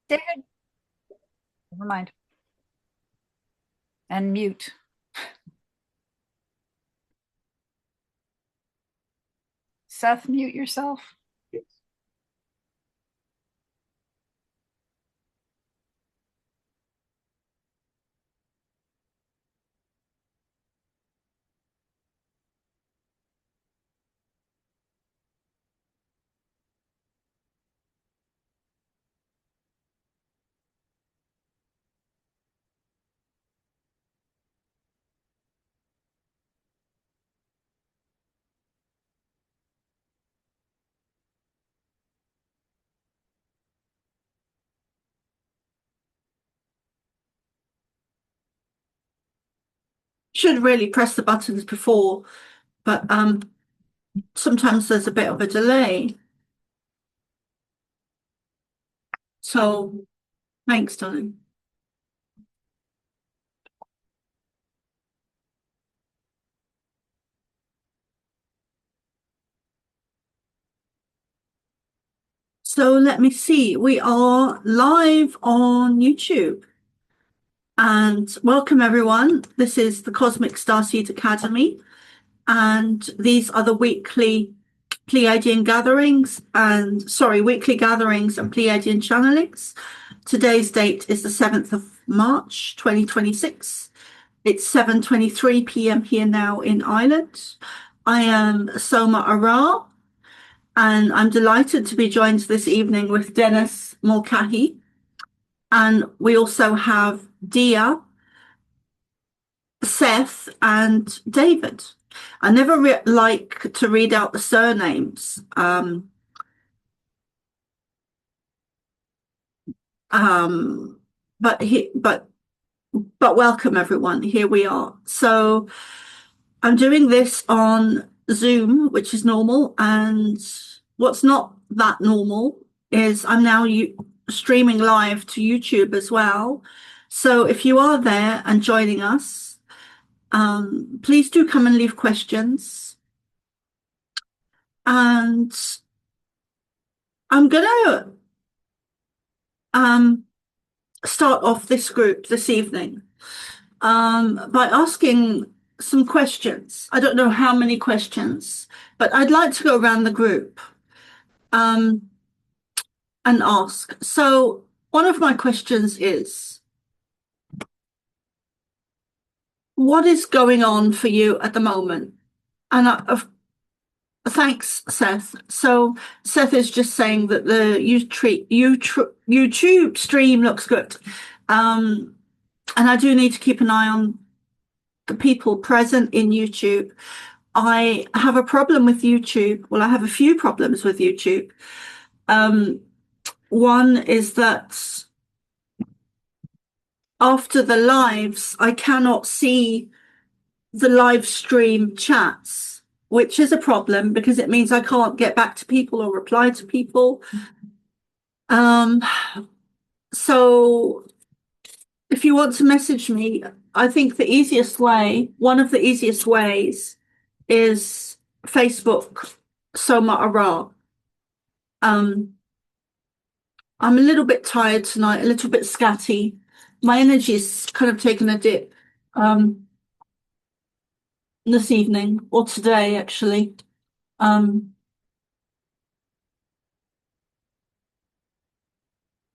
David, never mind. And mute. Seth, mute yourself. Should really press the buttons before, but sometimes there's a bit of a delay. So thanks, darling. So let me see. We are live on YouTube. And welcome everyone. This is the Cosmic Starseed Academy. And these are the weekly Pleiadian gatherings weekly gatherings and Pleiadian channelings. Today's date is the 7th of March, 2026. It's 7:23 p.m. here now in Ireland. I am Soma Ara, and I'm delighted to be joined this evening with Dennis Mulcahy. And we also have Dia, Seth, and David. I never like to read out the surnames. Um, but welcome everyone. Here we are. So I'm doing this on Zoom, which is normal, and what's not that normal is I'm now streaming live to YouTube as well. So if you are there and joining us, please do come and leave questions. And I'm gonna um, start off this group this evening by asking some questions. I don't know how many questions, but I'd like to go around the group and ask. So one of my questions is, what is going on for you at the moment? And thanks, Seth. So Seth is just saying that the YouTube stream looks good. And I do need to keep an eye on the people present in YouTube. I have a problem with YouTube. Well, I have a few problems with YouTube. One is that after the lives, I cannot see the live stream chats, which is a problem because it means I can't get back to people or reply to people. So if you want to message me, I think one of the easiest ways is Facebook, Soma Ara. I'm a little bit tired tonight, a little bit scatty. My energy's kind of taken a dip this evening or today, actually.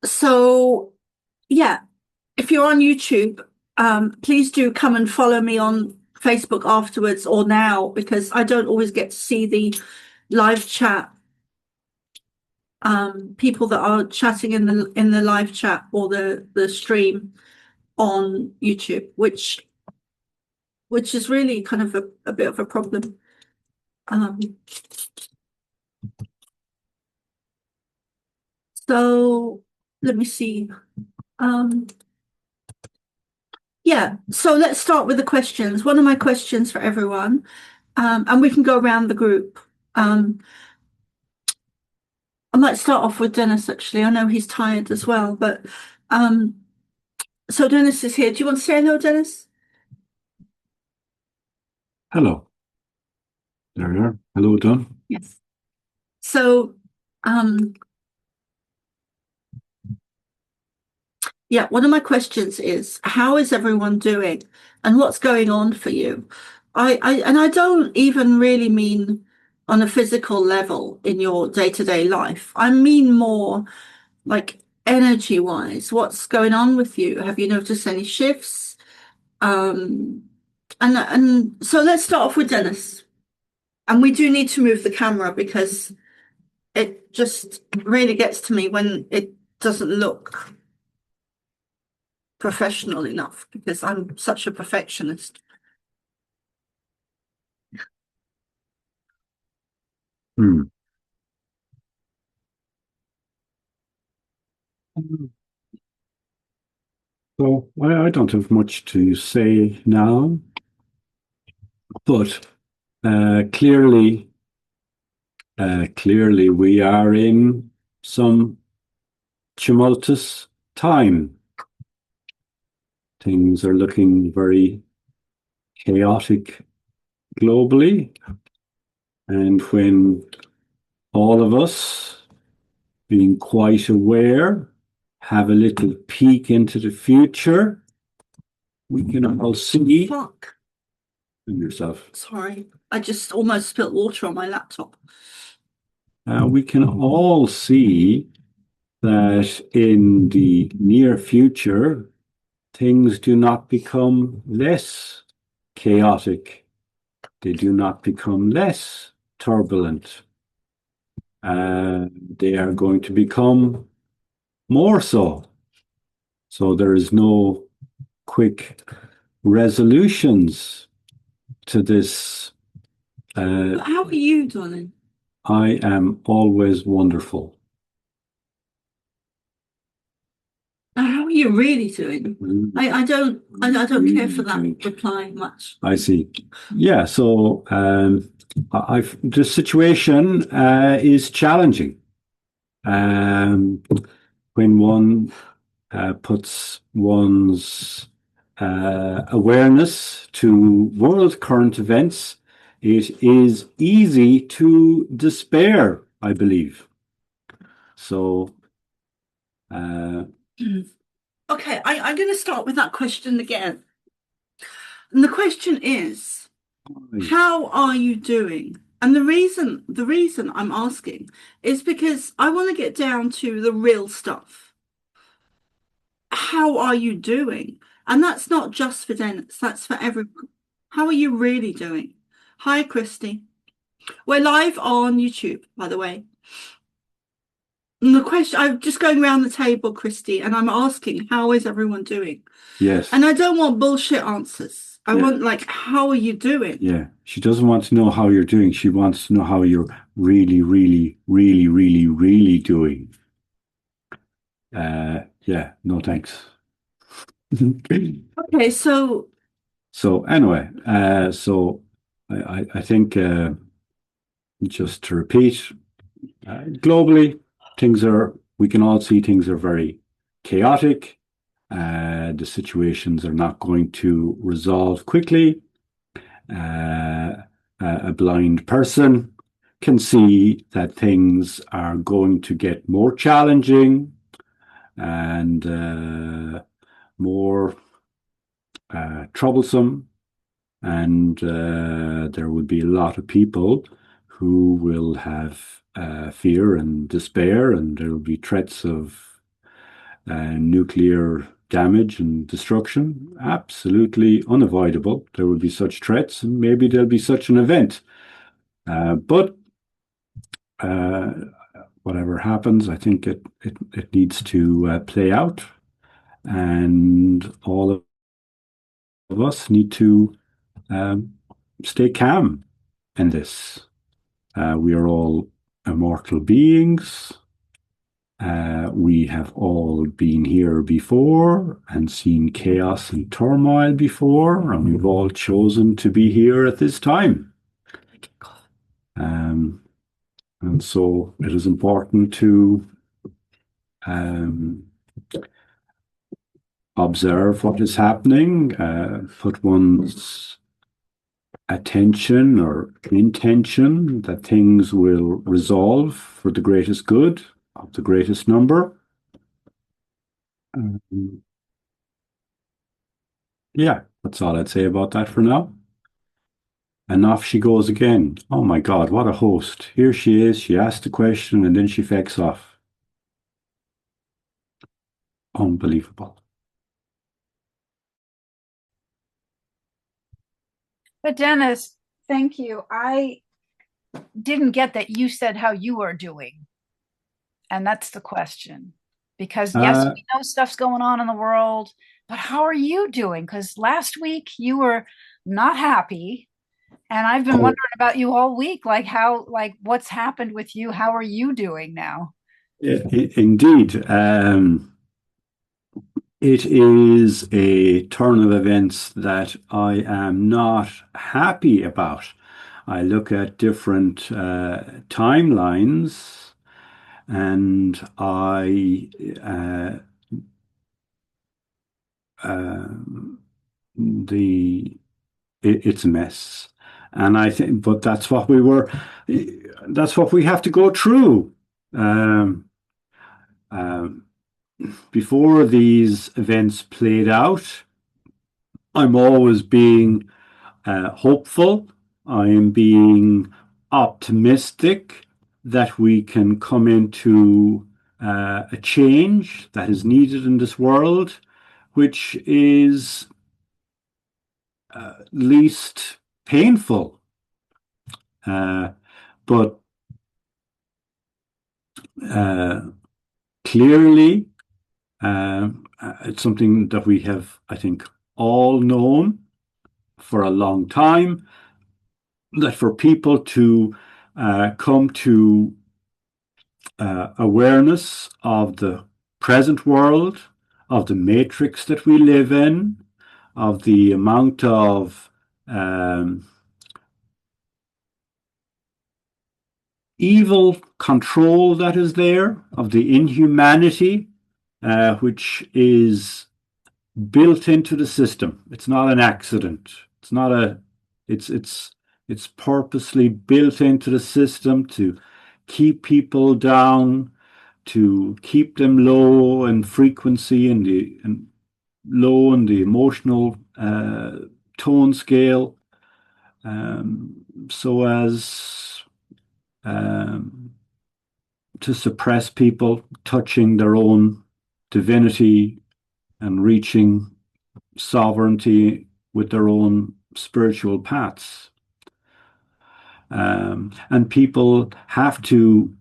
So yeah, if you're on YouTube, please do come and follow me on Facebook afterwards or now, because I don't always get to see the live chat. People that are chatting in the live chat or the stream on YouTube, which is really kind of a bit of a problem. So let me see. Yeah, so let's start with the questions. One of my questions for everyone, and we can go around the group. I might start off with Dennis, actually. I know he's tired as well, but so Dennis is here. Do you want to say hello, Dennis? Hello. There you are. Hello, Don. Yes. So um Yeah, one of my questions is, how is everyone doing and what's going on for you? I don't even really mean on a physical level in your day-to-day life. I mean more like energy-wise. What's going on with you? Have you noticed any shifts? Um, and so let's start off with Dennis. And we do need to move the camera because it just really gets to me when it doesn't look professional enough because I'm such a perfectionist. Hmm. So I don't have much to say now, but clearly, clearly we are in some tumultuous time. Things are looking very chaotic globally, and when all of us, being quite aware, have a little peek into the future, we can all see Fuck. yourself. Sorry. I just almost spilled water on my laptop. We can all see that in the near future, things do not become less chaotic. They do not become less turbulent. They are going to become more so. So there is no quick resolutions to this. How are you, darling? I am always wonderful. How are you really doing? I don't care for that reply much. I see. Yeah, so the situation is challenging. When one puts one's awareness to world current events, it is easy to despair, I believe. So, Okay, I'm going to start with that question again. And the question is, how are you doing? And the reason I'm asking is because I want to get down to the real stuff. How are you doing? And that's not just for Dennis, that's for everyone. How are you really doing? Hi, Christy. We're live on YouTube, by the way. And the question, I'm just going around the table, Christy, and I'm asking, how is everyone doing? yes. And I don't want bullshit answers. I Yeah. want, like, how are you doing? Yeah, she doesn't want to know how you're doing. She wants to know how you're really, really, really, really, really doing. Yeah, no thanks. Okay, so So anyway, so I think just to repeat, globally, we can all see things are very chaotic. The situations are not going to resolve quickly. A blind person can see that things are going to get more challenging and more troublesome, and there will be a lot of people who will have fear and despair, and there will be threats of nuclear damage and destruction. Absolutely unavoidable. There will be such threats, and maybe there'll be such an event. But whatever happens, I think it needs to play out, and all of us need to stay calm in this. We are all immortal beings. We have all been here before and seen chaos and turmoil before, and we've all chosen to be here at this time. And so it is important to observe what is happening, put one's attention or intention that things will resolve for the greatest good of the greatest number. Um, yeah, that's all I'd say about that for now. And off she goes again. Oh my God, what a host. Here she is. She asked the question and then she fakes off. Unbelievable. But Dennis, thank you. I didn't get that you said how you are doing. And that's the question. Because yes, Uh, we know stuff's going on in the world, but how are you doing? Because last week you were not happy. And I've been oh, wondering about you all week, like how, like what's happened with you? How are you doing now? indeed. It is a turn of events that I am not happy about. I look at different timelines and uh, uh, the it's a mess. And I think, but that's what we have to go through. Um, um, Before these events played out, I'm always being hopeful. I am being optimistic that we can come into a change that is needed in this world, which is least painful. But uh, clearly, it's something that we have, I think, all known for a long time, that for people to come to awareness of the present world, of the matrix that we live in, of the amount of um, evil control that is there, of the inhumanity which is built into the system. It's not an accident. It's not a. It's it's it's purposely built into the system to keep people down, to keep them low in frequency and low in the emotional tone scale, so as um, to suppress people touching their own divinity and reaching sovereignty with their own spiritual paths. And people have to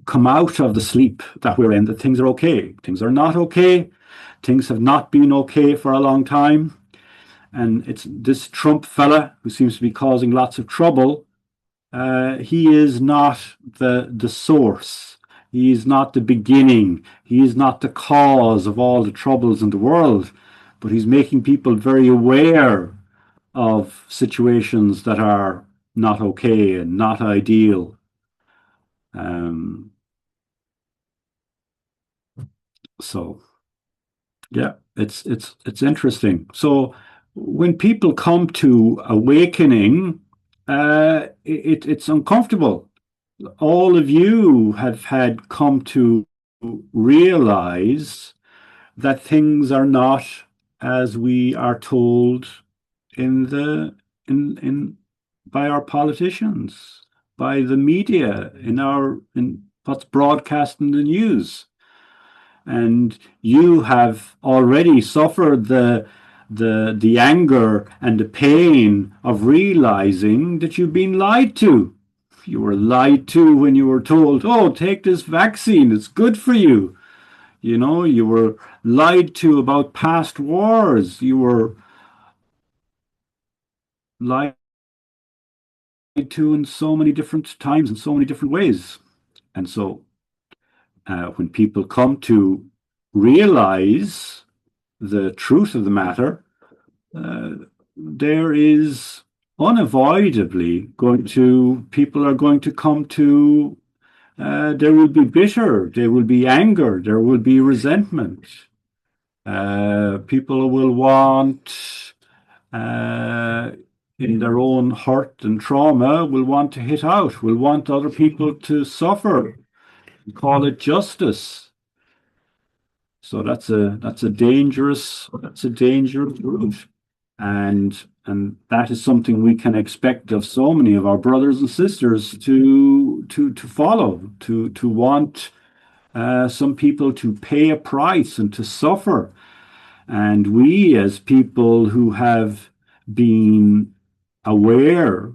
come out of the sleep that we're in, that things are okay. Things are not okay. Things have not been okay for a long time. And it's this Trump fella who seems to be causing lots of trouble. He is not the source. He is not the beginning. He is not the cause of all the troubles in the world. But he's making people very aware of situations that are not okay and not ideal. Um, so yeah, it's interesting. So when people come to awakening, it's uncomfortable. All of you have had come to realize that things are not as we are told in the in by our politicians, by the media, in what's broadcast in the news. And you have already suffered the anger and the pain of realizing that you've been lied to. You were lied to when you were told, "Oh, take this vaccine; it's good for you." You know, you were lied to about past wars. You were lied to in so many different times in so many different ways. And so when people come to realize the truth of the matter, uh, there is unavoidably people are going to come to, there will be bitter, there will be anger, there will be resentment. People will want, uh, in their own hurt and trauma, will want to hit out, will want other people to suffer, call it justice. So that's a dangerous route. And that is something we can expect of so many of our brothers and sisters to follow, to want some people to pay a price and to suffer. And we, as people who have been aware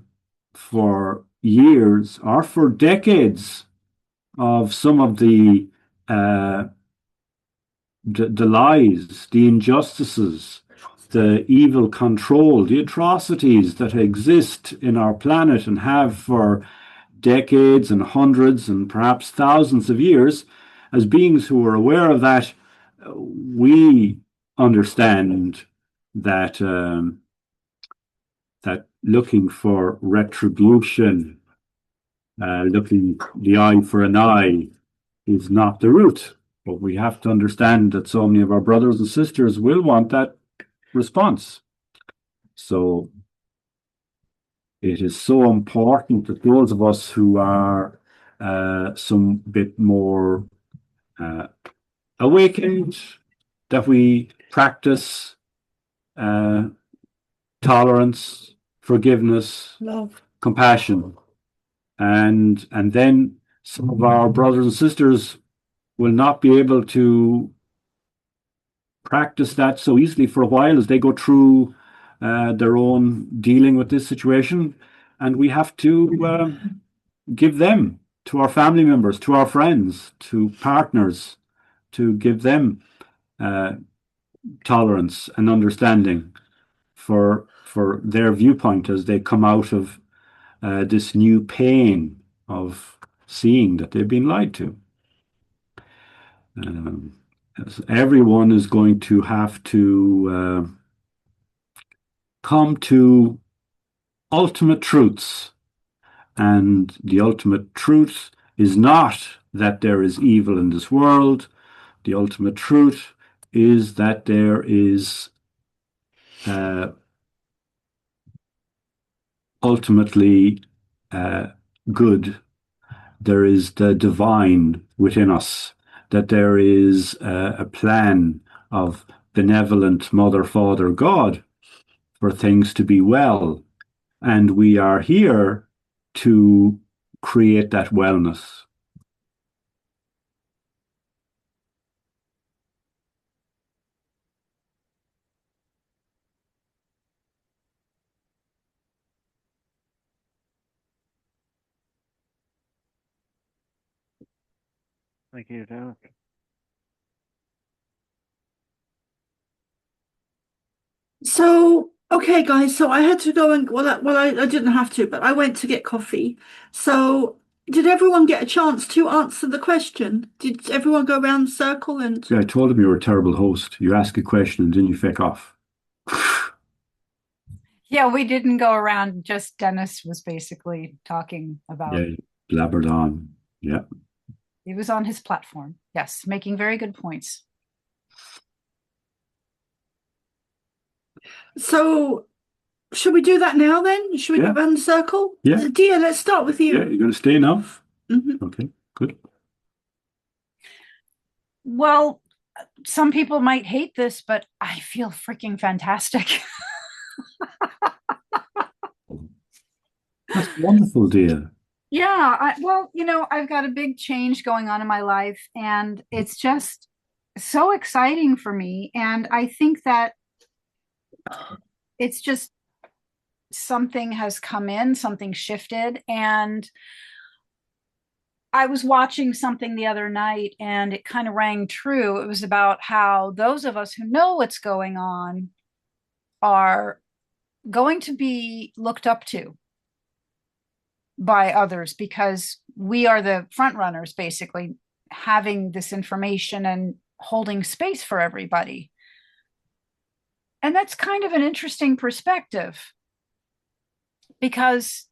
for years or for decades of some of uh, the lies, the injustices, the evil control, the atrocities that exist in our planet and have for decades and hundreds and perhaps thousands of years, as beings who are aware of that, we understand that that looking for retribution, looking the eye for an eye, is not the route. But we have to understand that so many of our brothers and sisters will want that response. So it is so important that those of us who are some bit more uh, awakened, that we practice uh, tolerance, forgiveness, Love. compassion, and then some of our brothers and sisters will not be able to practice that so easily for a while as they go through their own dealing with this situation. And we have to give them to our family members, to our friends, to partners, to give them uh, tolerance and understanding for their viewpoint as they come out of this new pain of seeing that they've been lied to. Um, Everyone is going to have to come to ultimate truths. And the ultimate truth is not that there is evil in this world. The ultimate truth is that there is uh, ultimately good. There is the divine within us, that there is a plan of benevolent Mother, Father, God for things to be well. And we are here to create that wellness. Thank you, Dennis. So, okay, guys, so I had to go and, I didn't have to, but I went to get coffee. So, did everyone get a chance to answer the question? Did everyone go around the circle and, See, I told him you were a terrible host. You ask a question and then you fake off. Yeah, we didn't go around. Just Dennis was basically talking about, Yeah, blabbered on. Yeah. he was on his platform. Yes, making very good points. so should we do that now then? Should we go Yeah. around the circle? Yeah. Dia, let's start with you. Yeah, you're going to stay now? Mhm. Okay, good. Well, some people might hate this, but I feel freaking fantastic. That's wonderful, dear. Yeah, well, I've got a big change going on in my life, and it's just so exciting for me. And I think that it's just something has come in, something shifted. And I was watching something the other night and it kind of rang true. It was about how those of us who know what's going on are going to be looked up to by others because we are the front runners, basically having this information and holding space for everybody. And that's kind of an interesting perspective because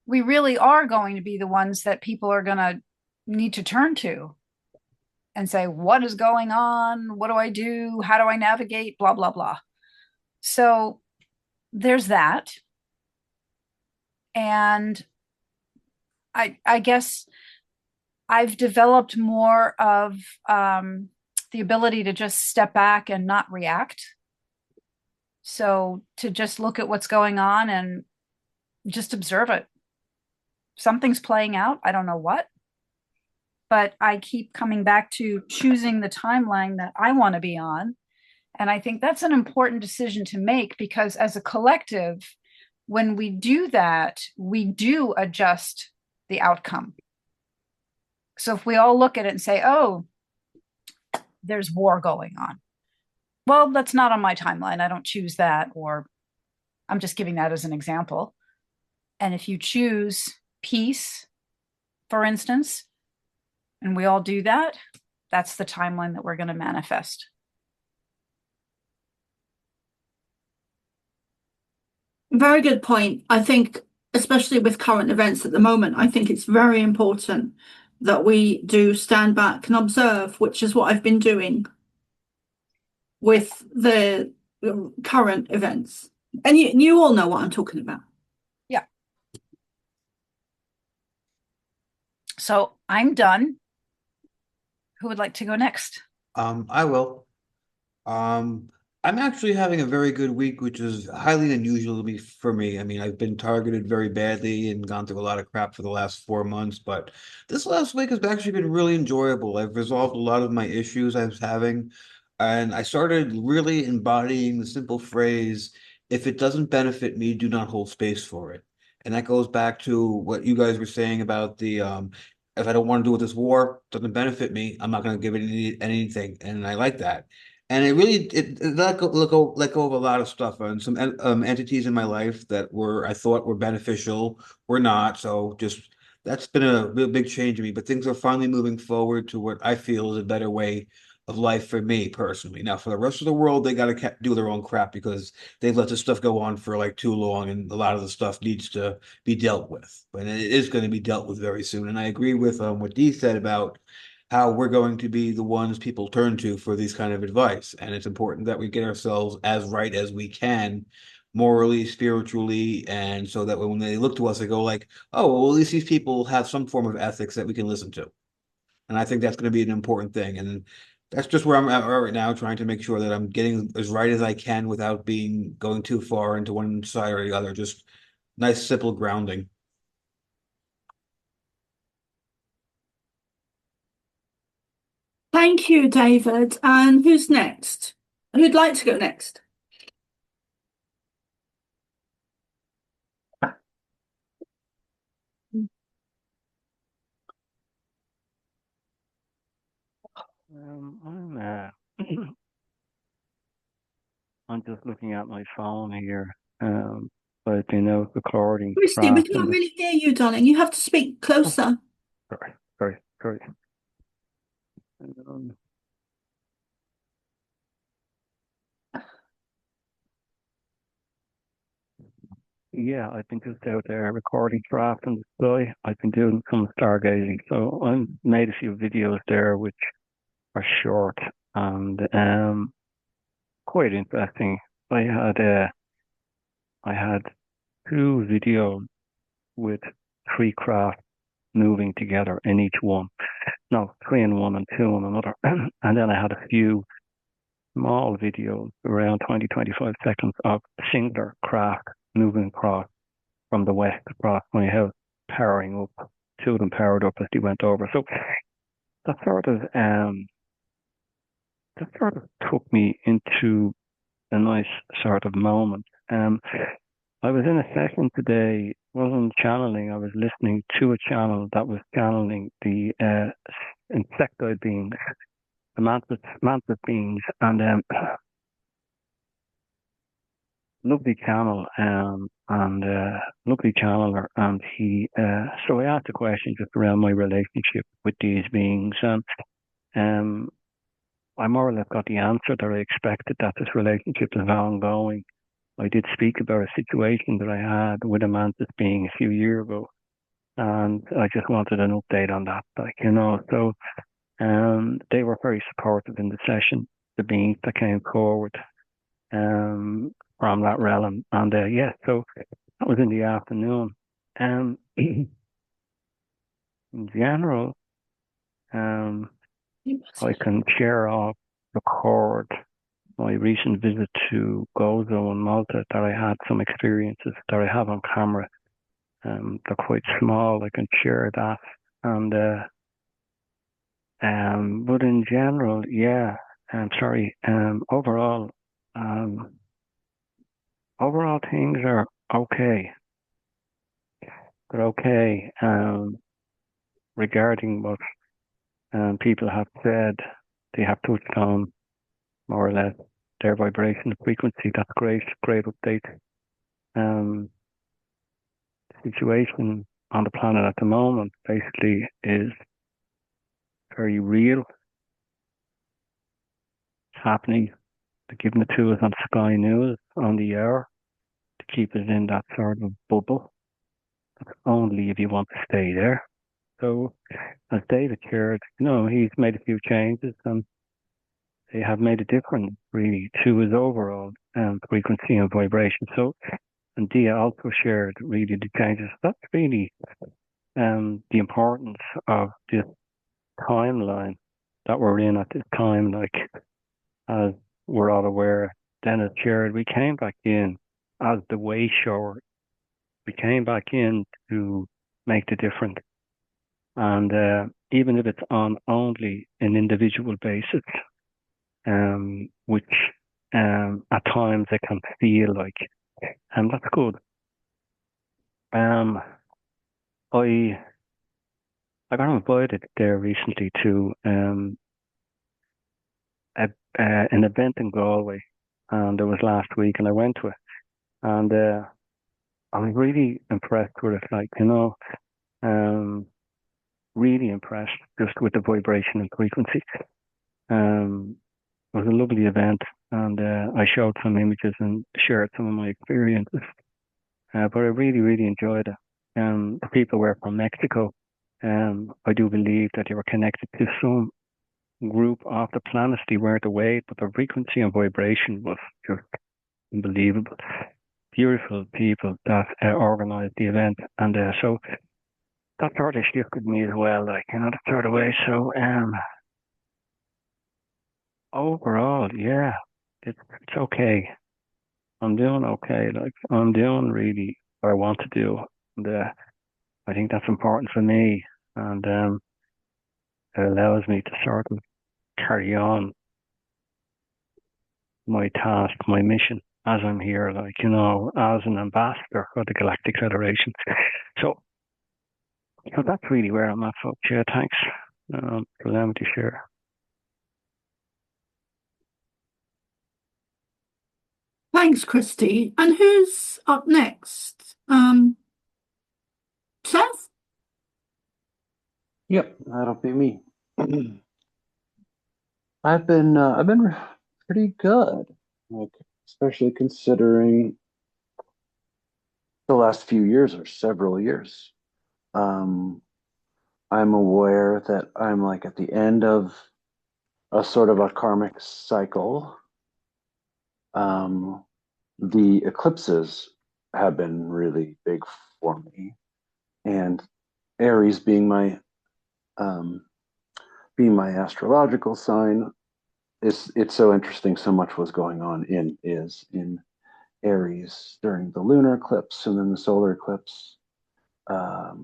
we really are going to be the ones that people are going to need to turn to and say, what is going on? What do I do? How do I navigate? Blah, blah, blah. So there's that. And I guess I've developed more of the ability to just step back and not react. So to just look at what's going on and just observe it. Something's playing out. I don't know what, but I keep coming back to choosing the timeline that I want to be on. And I think that's an important decision to make, because as a collective, when we do that, we do adjust the outcome. So if we all look at it and say, oh, there's war going on. Well, that's not on my timeline. I don't choose that. Or I'm just giving that as an example. And if you choose peace, for instance, and we all do that, that's the timeline that we're going to manifest. Very good point. I think, especially with current events at the moment, I think it's very important that we do stand back and observe, which is what I've been doing with the current events. And you all know what I'm talking about. Yeah. So I'm done. Who would like to go next? I will. I'm actually having a very good week, which is highly unusual for me. I mean, I've been targeted very badly and gone through a lot of crap for the last 4 months, but this last week has actually been really enjoyable. I've resolved a lot of my issues I was having, and I started really embodying the simple phrase, if it doesn't benefit me, do not hold space for it. And that goes back to what you guys were saying about the if I don't want to do with this war, doesn't benefit me, I'm not going to give it anything. And I like that. And it let go of a lot of stuff, and some entities in my life that I thought were beneficial were not. So just that's been a real big change in me. But things are finally moving forward to what I feel is a better way of life for me personally. Now, for the rest of the world, they got to do their own crap because they've let this stuff go on for like too long, and a lot of the stuff needs to be dealt with. But it is going to be dealt with very soon. And I agree with what Dee said about how we're going to be the ones people turn to for these kind of advice. And it's important that we get ourselves as right as we can, morally, spiritually, and so that when they look to us, they go like, oh, well, at least these people have some form of ethics that we can listen to. And I think that's going to be an important thing. And that's just where I'm at right now, trying to make sure that I'm getting as right as I can without going too far into one side or the other. Just nice, simple grounding. Thank you, David. And who's next? Who'd like to go next? I'm just looking at my phone here. But I've been out recording. Christy, we can't really hear you, darling. You have to speak closer. Sorry. Yeah, I've been just out there recording draft in the sky. I've been doing some stargazing, so I made a few videos there which are short and quite interesting. I had two videos with three craft moving together in each one. No, three in one and two in another. And then I had a few small videos, around 20-25 seconds, of a singular craft moving across from the west across my house, powering up. Two of them powered up as they went over. So that sort of took me into a nice sort of moment. I was in a session today, wasn't channeling, I was listening to a channel that was channeling the insectoid beings, the mantis beings, and lovely channel and lovely channeler, and he so I asked a question just around my relationship with these beings, and I more or less got the answer that I expected, that this relationship is ongoing. I did speak about a situation that I had with a mantis being a few years ago, and I just wanted an update on that, so they were very supportive in the session, the beings that came forward from that realm. And so that was in the afternoon. In general, I can record my recent visit to Gozo in Malta, that I had some experiences that I have on camera. They're quite small. I can share that. And but in general, yeah. Overall, things are okay. They're okay. Regarding what people have said, they have touched on more or less their vibration frequency. That's great. Great update. The situation on the planet at the moment basically is very real. It's happening. They're giving it to us on Sky News on the air to keep us in that sort of bubble. That's only if you want to stay there. So, as David shared, he's made a few changes, and they have made a difference really to his overall frequency and vibration. So, and Dia also shared really the changes. That's really the importance of this timeline that we're in at this time. Like, as we're all aware, Dennis shared, we came back in as the way shower. We came back in to make the difference. And even if it's on only an individual basis, which at times it can feel like, and that's good. I got invited there recently to an event in Galway, and it was last week, and I went to it, and I was really impressed with it. Like, really impressed just with the vibration and frequency. It was a lovely event, and I showed some images and shared some of my experiences. But I really, really enjoyed it. The people were from Mexico. I do believe that they were connected to some group off the planet. They weren't away, but the frequency and vibration was just unbelievable. Beautiful people that organised the event, and so that sort of shifted me as well, like, that sort of way. So, overall, yeah, it's okay. I'm doing okay. Like, I'm doing really what I want to do, and I think that's important for me, and it allows me to sort of carry on my task, my mission, as I'm here, like, as an ambassador for the Galactic Federation. So that's really where I'm at, folks. Yeah, thanks for allowing me to share. Thanks, Christy. And who's up next? Seth? Yep, that'll be me. I've been pretty good, like, especially considering the last few years or several years. I'm aware that I'm like at the end of a sort of a karmic cycle. The eclipses have been really big for me, and Aries being my astrological sign, it's so interesting. So much was going on in Aries during the lunar eclipse and then the solar eclipse. I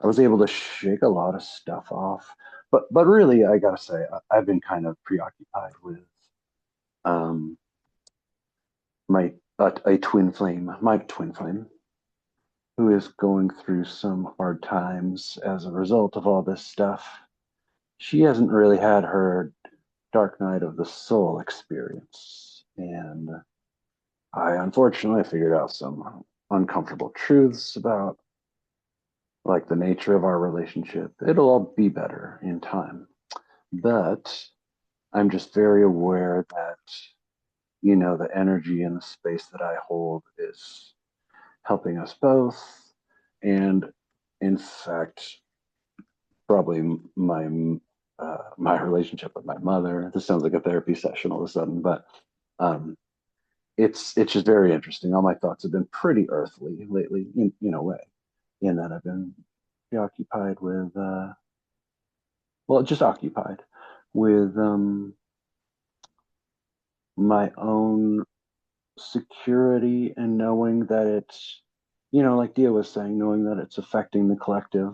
was able to shake a lot of stuff off, but really, I gotta say, I've been kind of preoccupied with my twin flame, who is going through some hard times as a result of all this stuff. She hasn't really had her dark night of the soul experience, and I unfortunately figured out some uncomfortable truths about, like, the nature of our relationship. It'll all be better in time, but I'm just very aware that the energy and the space that I hold is helping us both, and in fact, probably my relationship with my mother. This sounds like a therapy session all of a sudden, but it's just very interesting. All my thoughts have been pretty earthly lately, in a way, in that I've been preoccupied with well, just occupied with my own security and knowing that it's, like Dia was saying, knowing that it's affecting the collective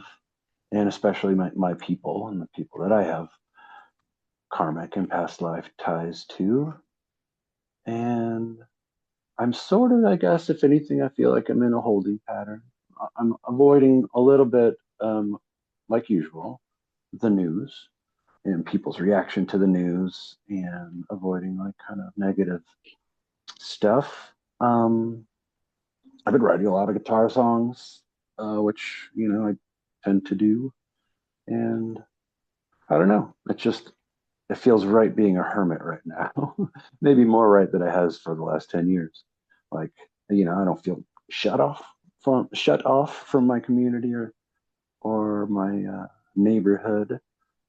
and especially my people and the people that I have karmic and past life ties to. And I'm sort of, I guess, if anything, I feel like I'm in a holding pattern. I'm avoiding a little bit, like usual, the news and people's reaction to the news and avoiding like kind of negative stuff. I've been writing a lot of guitar songs, which, I tend to do. And I don't know. It feels right being a hermit right now. Maybe more right than it has for the last 10 years. Like, I don't feel shut off from my community or my neighborhood,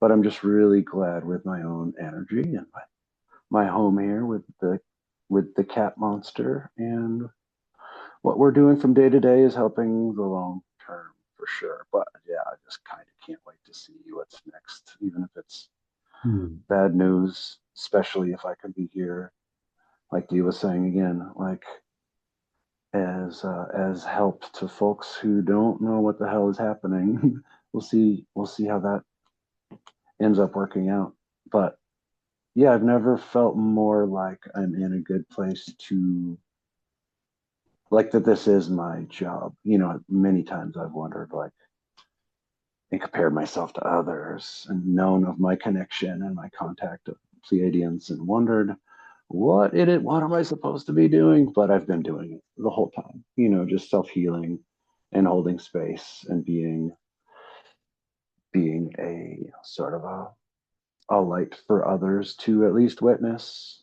but I'm just really glad with my own energy and my home here with the cat monster, and what we're doing from day to day is helping the long term for sure. But yeah, I just kind of can't wait to see what's next, even if it's bad news, especially if I can be here, like Dee was saying again, like as help to folks who don't know what the hell is happening. We'll see how that ends up working out. But yeah, I've never felt more like I'm in a good place to like that this is my job. Many times I've wondered like and compared myself to others and known of my connection and my contact of Pleiadians and wondered what am I supposed to be doing? But I've been doing it the whole time, just self-healing and holding space and being a sort of a light for others to at least witness.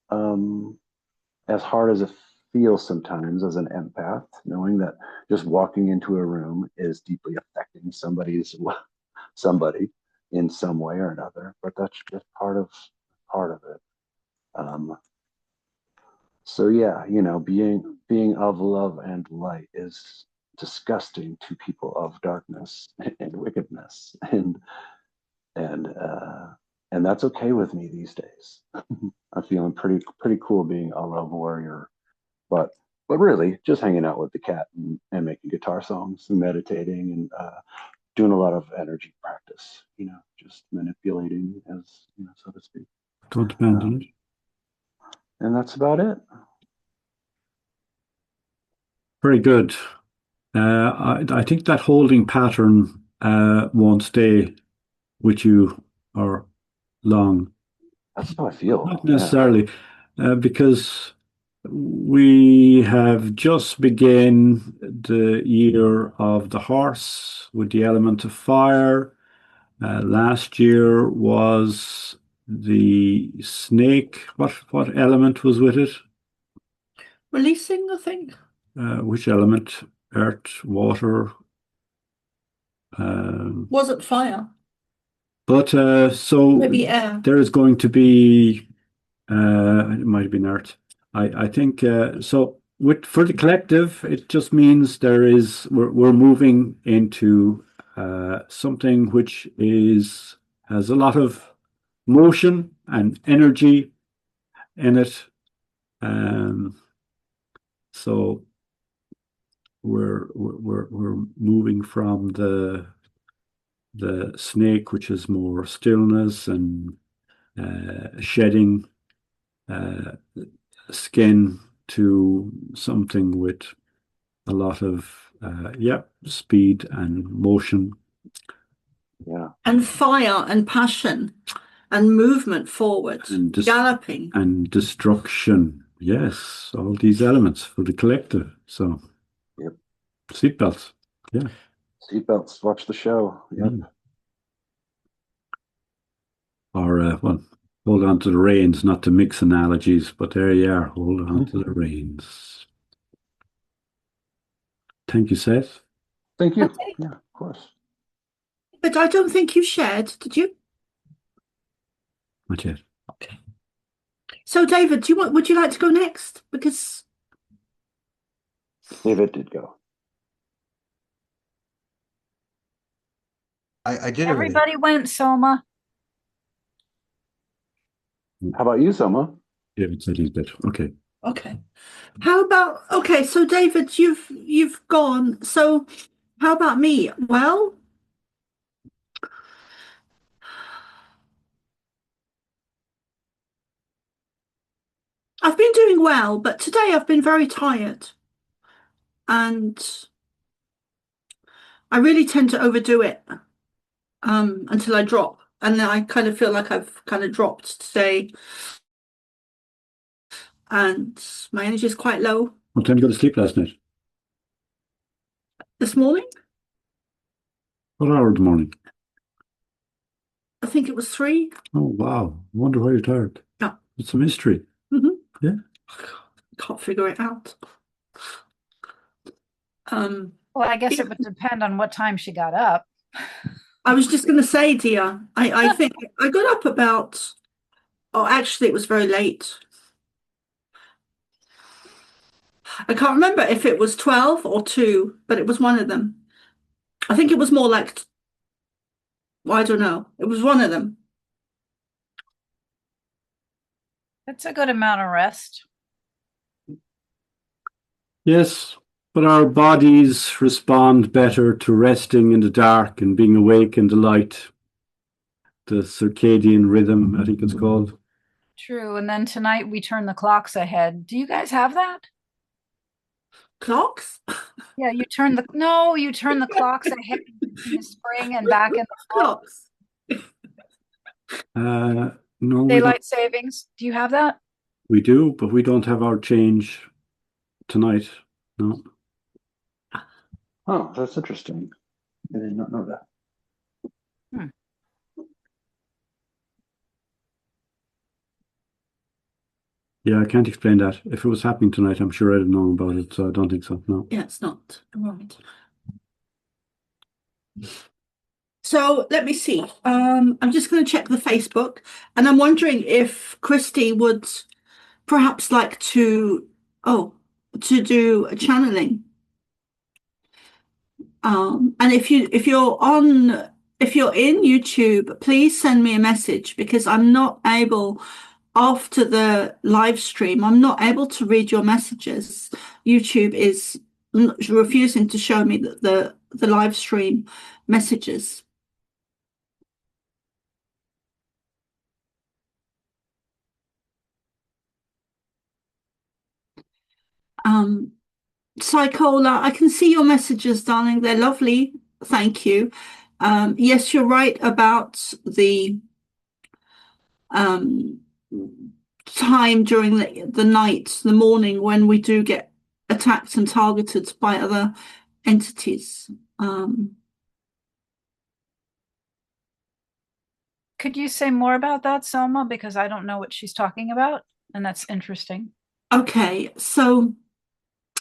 As hard as it feels sometimes as an empath, knowing that just walking into a room is deeply affecting somebody in some way or another, but that's just part of it. So yeah, being of love and light is disgusting to people of darkness and wickedness, and that's okay with me these days. I'm feeling pretty cool being a love warrior, but really just hanging out with the cat and making guitar songs and meditating and doing a lot of energy practice, just manipulating, as so to speak. Codependent. And that's about it. Very good. I think that holding pattern won't stay with you or long. That's how I feel. Not necessarily, because we have just begun the year of the horse with the element of fire. Last year was the snake. What element was with it? Releasing, I think. Which element? Earth, water. Wasn't fire. But so Maybe air. there is going to be. It might have been earth. I think so. For the collective, it just means we're moving into something which has a lot of motion and energy in it. So we're moving from the snake, which is more stillness and shedding skin, to something with a lot of speed and motion. Yeah. And fire and passion and movement forward, and galloping. and destruction. Yes, all these elements for the collective. So, yep. Seatbelts. Yeah. Seatbelts. Watch the show. Yep. Or well, hold on to the reins, not to mix analogies, but there you are. Hold on to the reins. Thank you, Seth. Thank you. Okay. Yeah, of course. But I don't think you shared, did you? Not yet. Okay. So, David, would you like to go next? Because David did go. I did everything. Everybody went, Soma. How about you, Soma? David said he's bit. Okay. Okay. How about okay, so David, you've gone. So how about me? Well, I've been doing well, but today I've been very tired. And I really tend to overdo it until I drop. And then I kind of feel like I've kind of dropped today and my energy is quite low. What time did you go to sleep last night? This morning, What hour of the morning? I think it was 3. Oh, wow. I wonder why you're tired. Yeah. It's a mystery. Yeah. Can't figure it out. Well, I guess Yeah. it would depend on what time she got up. I was just going to say, dear, I think I got up about, oh, actually, it was very late. I can't remember if it was 12 or 2, but it was one of them. I think it was more like, well, I don't know. It was one of them. That's a good amount of rest. Yes, but our bodies respond better to resting in the dark and being awake in the light. The circadian rhythm, I think it's called. True. And then tonight we turn the clocks ahead. Do you guys have that? Clocks? Yeah, you turn the clocks ahead in the spring and back in the fall. Clocks. No, we don't. Daylight savings. Do you have that? We do, but we don't have our change tonight. No. Oh, that's interesting. I did not know that. Yeah, I can't explain that. If it was happening tonight, I'm sure I'd have known about it, so I don't think so. No. Yeah, it's not right. So let me see. I'm just going to check the Facebook, and I'm wondering if Christy would perhaps like to do a channeling. And if you're in YouTube, please send me a message because I'm not able after the live stream. I'm not able to read your messages. YouTube is refusing to show me the live stream messages. Psychola, I can see your messages, darling. They're lovely. Thank you. Yes, you're right about the time during the night, the morning when we do get attacked and targeted by other entities. Could you say more about that, Selma? Because I don't know what she's talking about, and that's interesting. Okay, so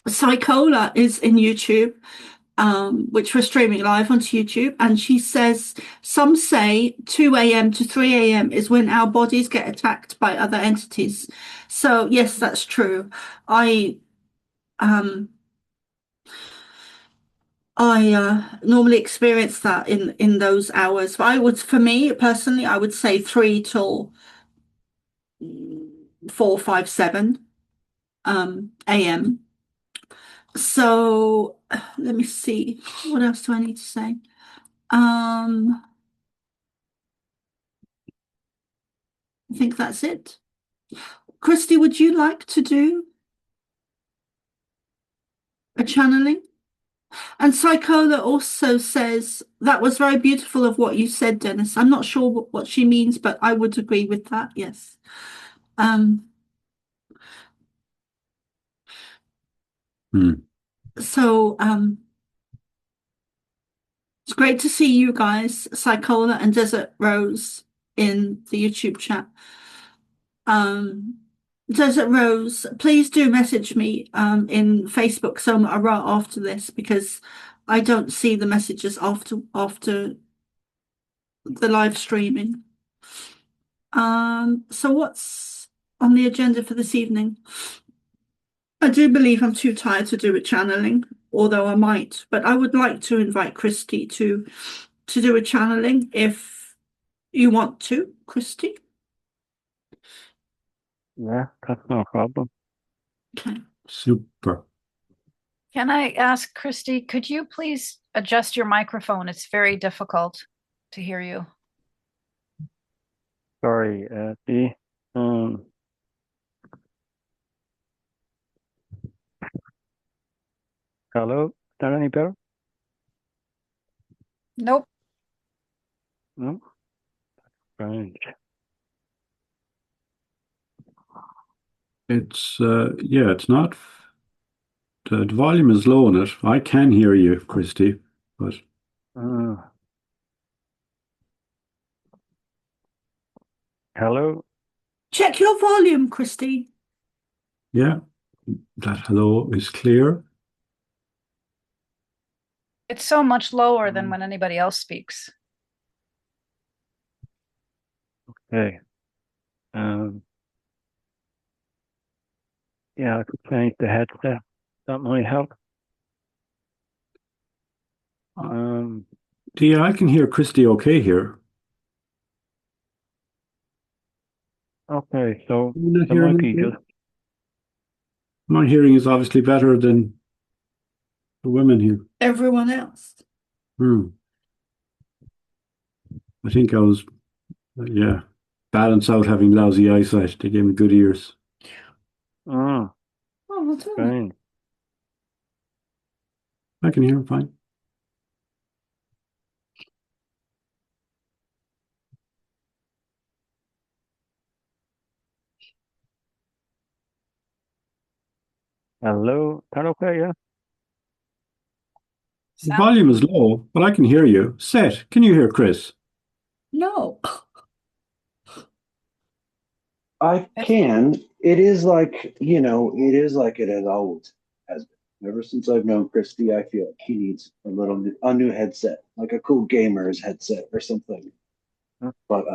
Psychola is in YouTube, which we're streaming live onto YouTube, and she says some say 2 a.m. to 3 a.m. is when our bodies get attacked by other entities. So yes, that's true. I normally experience that in those hours. But for me personally, I would say 3 till 4, 5, 7 a.m. So let me see. What else do I need to say? I think that's it. Christy, would you like to do a channeling? And Psychola also says that was very beautiful of what you said, Dennis. I'm not sure what she means, but I would agree with that. Yes. So it's great to see you guys, Psychola and Desert Rose, in the YouTube chat. Desert Rose, please do message me in Facebook Soma Ara after this because I don't see the messages after the live streaming. So what's on the agenda for this evening? I do believe I'm too tired to do a channeling, although I might, but I would like to invite Christy to to do a channeling if you want to, Christy. Yeah, that's no problem. Okay. Super. Can I ask, Christy, could you please adjust your microphone? It's very difficult to hear you. Sorry, Dee. Hello? Is that any better? Nope. No? Strange. It's yeah, it's not. The volume is low on it. I can hear you, Christy, but Hello? Check your volume, Christy. yeah, that hello is clear. It's so much lower than when anybody else speaks. Okay. Yeah, I could change the headset. That might help. Yeah, I can hear Christy okay here. Okay, so You're not there might hearing be okay? just My hearing is obviously better than the women here. Everyone else. I think I was, yeah, balance out having lousy eyesight. They gave me good ears. Oh, that's all right. strange. I can hear him fine. Hello? Is that okay, yeah? The volume is low, but I can hear you. Seth, can you hear Chris? No. I can. It is like, it is like it has always has been. Ever since I've known Christy, I feel like he needs a new headset, like a cool gamer's headset or something. Hmm. But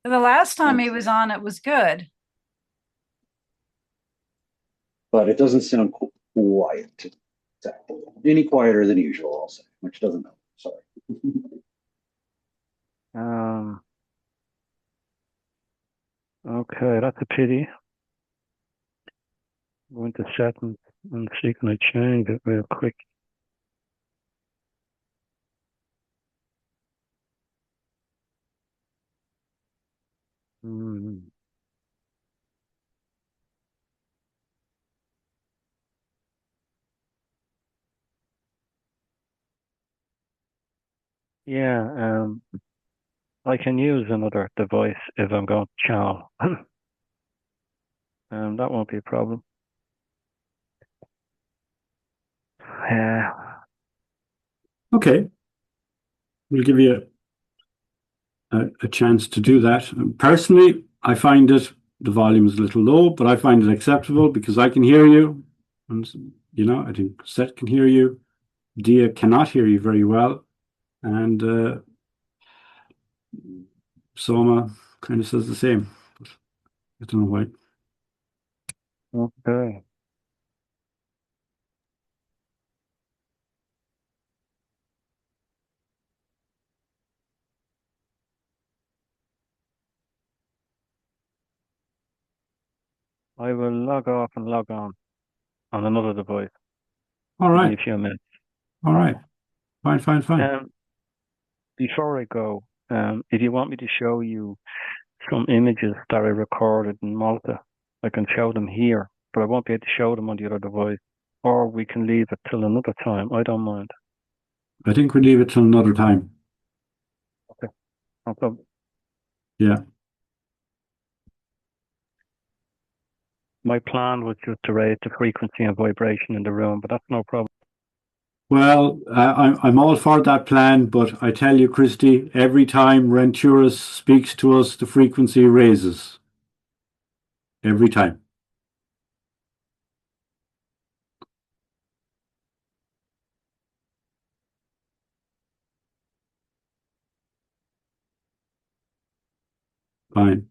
The last time he was on, it was good. but it doesn't sound quiet. Exactly. Any quieter than usual, I'll say, which doesn't help. Sorry. Okay, that's a pity. Go into settings and see can I change it real quick. Yeah, I can use another device if I'm going to channel. That won't be a problem. Yeah. Okay. We'll give you a chance to do that. Personally, I find the volume is a little low, but I find it acceptable because I can hear you. And, I think Seth can hear you. Dia cannot hear you very well. And Soma kind of says the same. But I don't know why. Okay. I will log off and log on another device. All Give right. me a few minutes. All right. Fine. Before I go, if you want me to show you some images that I recorded in Malta, I can show them here, but I won't be able to show them on the other device. Or we can leave it till another time. I don't mind. I think we leave it till another time. Okay. No problem. Yeah. My plan was just to raise the frequency and vibration in the room, but that's no problem. Well, I'm all for that plan, but I tell you, Christy, every time Renturus speaks to us, the frequency raises. Every time. Fine.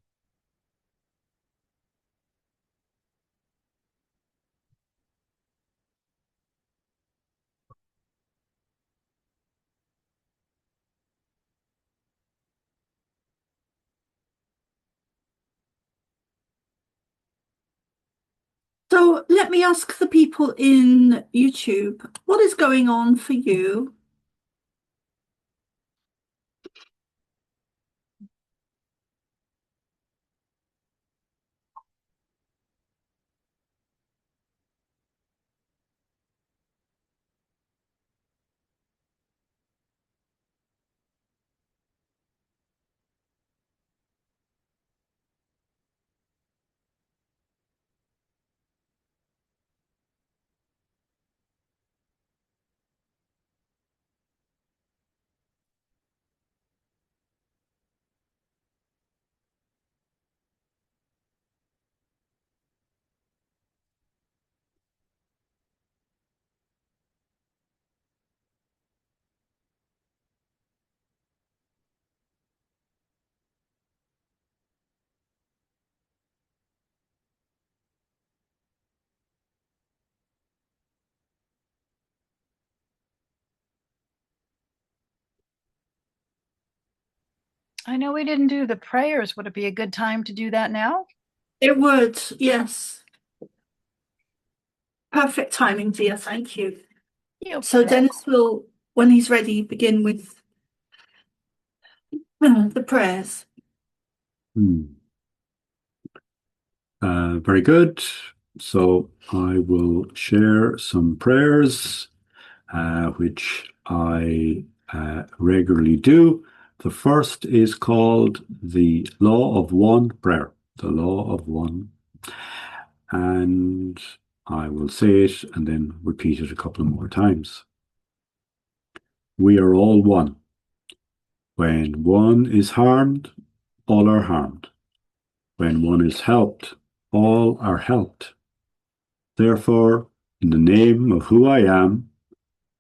So let me ask the people in YouTube, what is going on for you? I know we didn't do the prayers. Would it be a good time to do that now? It would, yes. Perfect timing, dear. Thank you. So Dennis will, when he's ready, begin with the prayers. Very good. So I will share some prayers, which I regularly do. The first is called the Law of One prayer, the Law of One. And I will say it and then repeat it a couple of more times. We are all one. When one is harmed, all are harmed. When one is helped, all are helped. Therefore, in the name of who I am,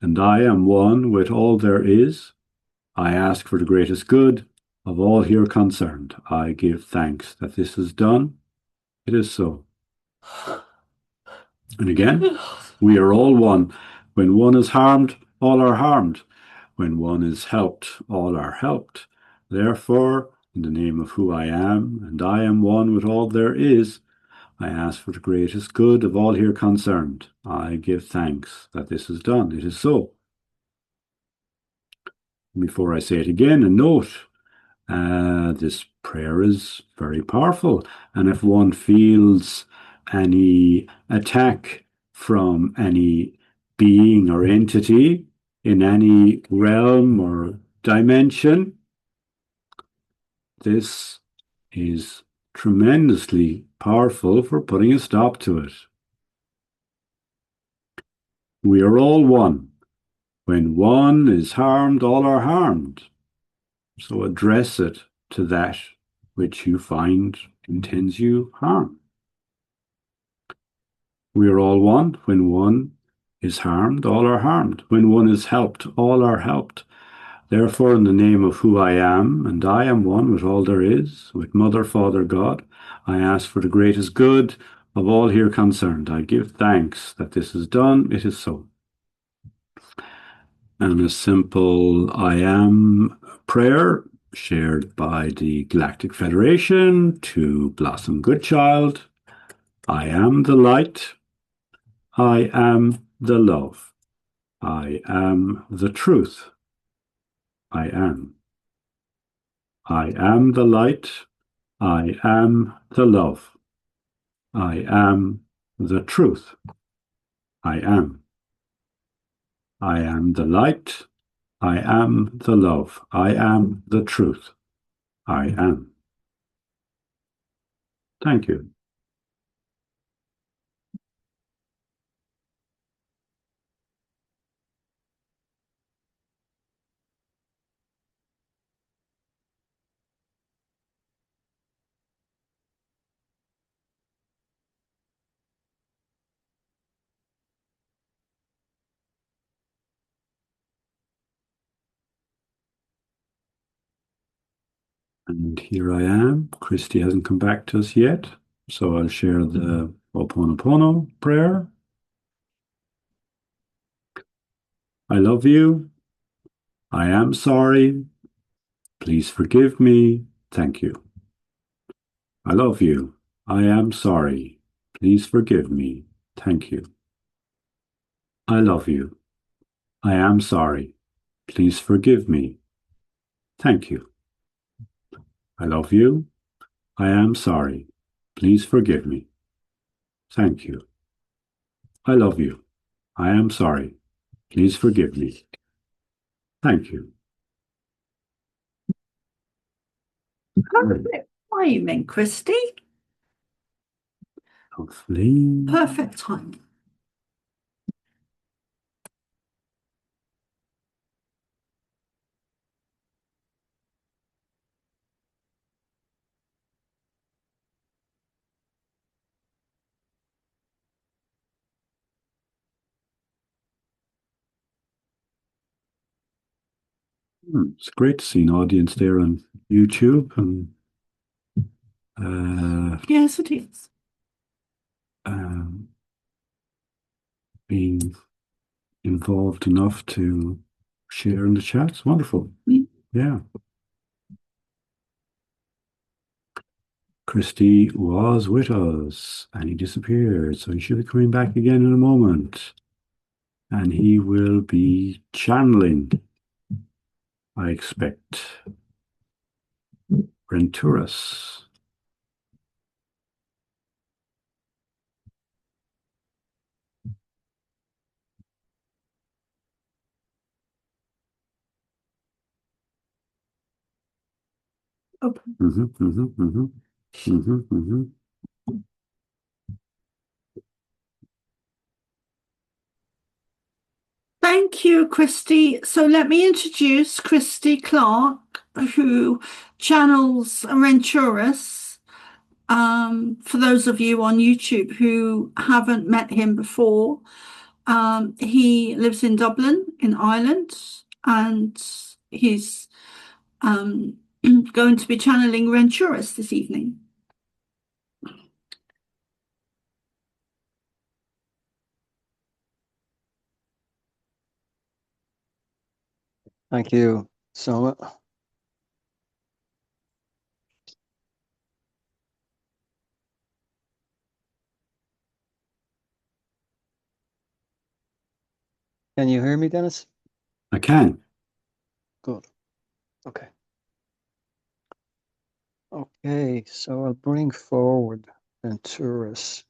and I am one with all there is, I ask for the greatest good of all here concerned. I give thanks that this is done. It is so. And again, we are all one. When one is harmed, all are harmed. When one is helped, all are helped. Therefore, in the name of who I am, and I am one with all there is, I ask for the greatest good of all here concerned. I give thanks that this is done. It is so. Before I say it again, a note. This prayer is very powerful. And if one feels any attack from any being or entity in any realm or dimension, this is tremendously powerful for putting a stop to it. We are all one. When one is harmed, all are harmed. So address it to that which you find intends you harm. We are all one. When one is harmed, all are harmed. When one is helped, all are helped. Therefore, in the name of who I am, and I am one with all there is, with Mother, Father, God, I ask for the greatest good of all here concerned. I give thanks that this is done. It is so. And a simple I am prayer shared by the Galactic Federation to Blossom Goodchild. I am the light. I am the love. I am the truth. I am. I am the light. I am the love. I am the truth. I am. I am the light. I am the love. I am the truth. I am. Thank you. And here I am. Christy hasn't come back to us yet, so I'll share the Ho'oponopono prayer. I love you. I am sorry. Please forgive me. Thank you. I love you. I am sorry. Please forgive me. Thank you. I love you. I am sorry. Please forgive me. Thank you. I love you. I am sorry. Please forgive me. Thank you. I love you. I am sorry. Please forgive me. Thank you. Perfect timing, Christy. Hopefully. Perfect timing. It's great to see an audience there on YouTube and Yes, it is. being involved enough to share in the chat. It's wonderful. Yeah. Christy was with us and he disappeared, so he should be coming back again in a moment. And he will be channeling, I expect, Renturus. Open. Thank you, Christy. So let me introduce Christy Clark, who channels Renturus. For those of you on YouTube who haven't met him before, he lives in Dublin, in Ireland, and he's going to be channeling Renturus this evening. Thank you, Soma. Can you hear me, Dennis? I can. Good. Okay. Okay, so I'll bring forward Venturus.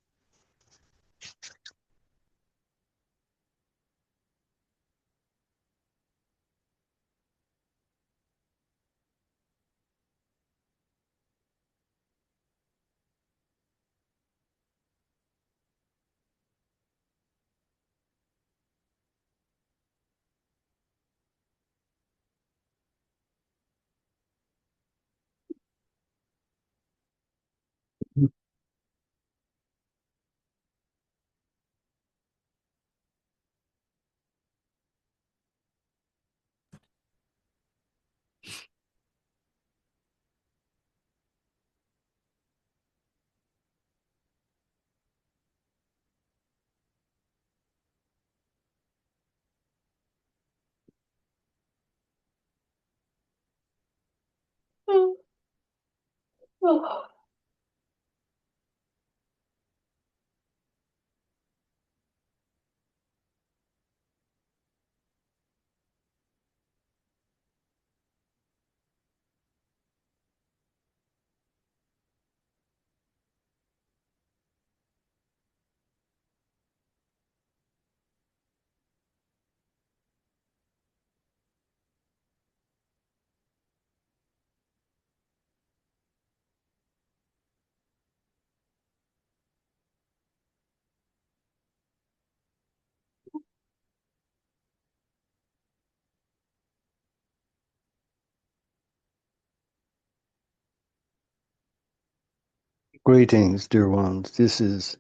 Greetings, dear ones. This is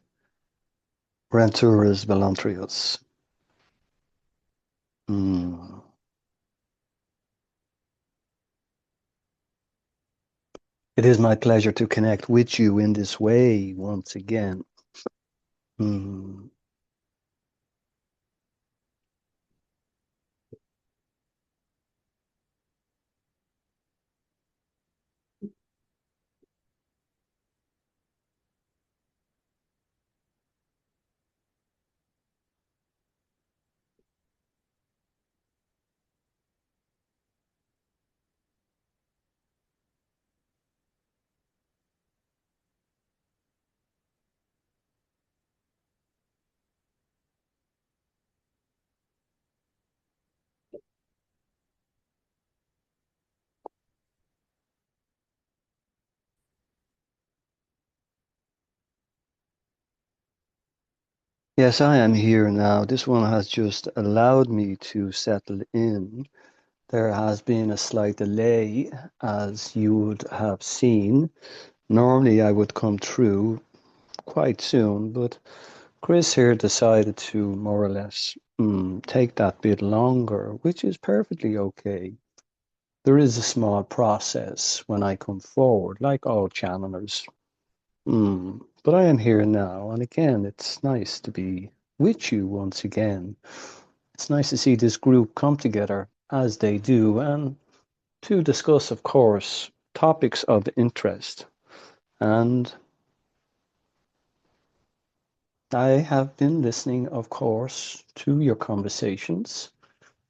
Ranturus Velantrius. It is my pleasure to connect with you in this way once again. Yes, I am here now. This one has just allowed me to settle in. There has been a slight delay, as you would have seen. Normally, I would come through quite soon, but Chris here decided to more or less take that bit longer, which is perfectly okay. There is a small process when I come forward, like all channelers. But I am here now, and again, it's nice to be with you once again. It's nice to see this group come together as they do and to discuss, of course, topics of interest. And I have been listening, of course, to your conversations.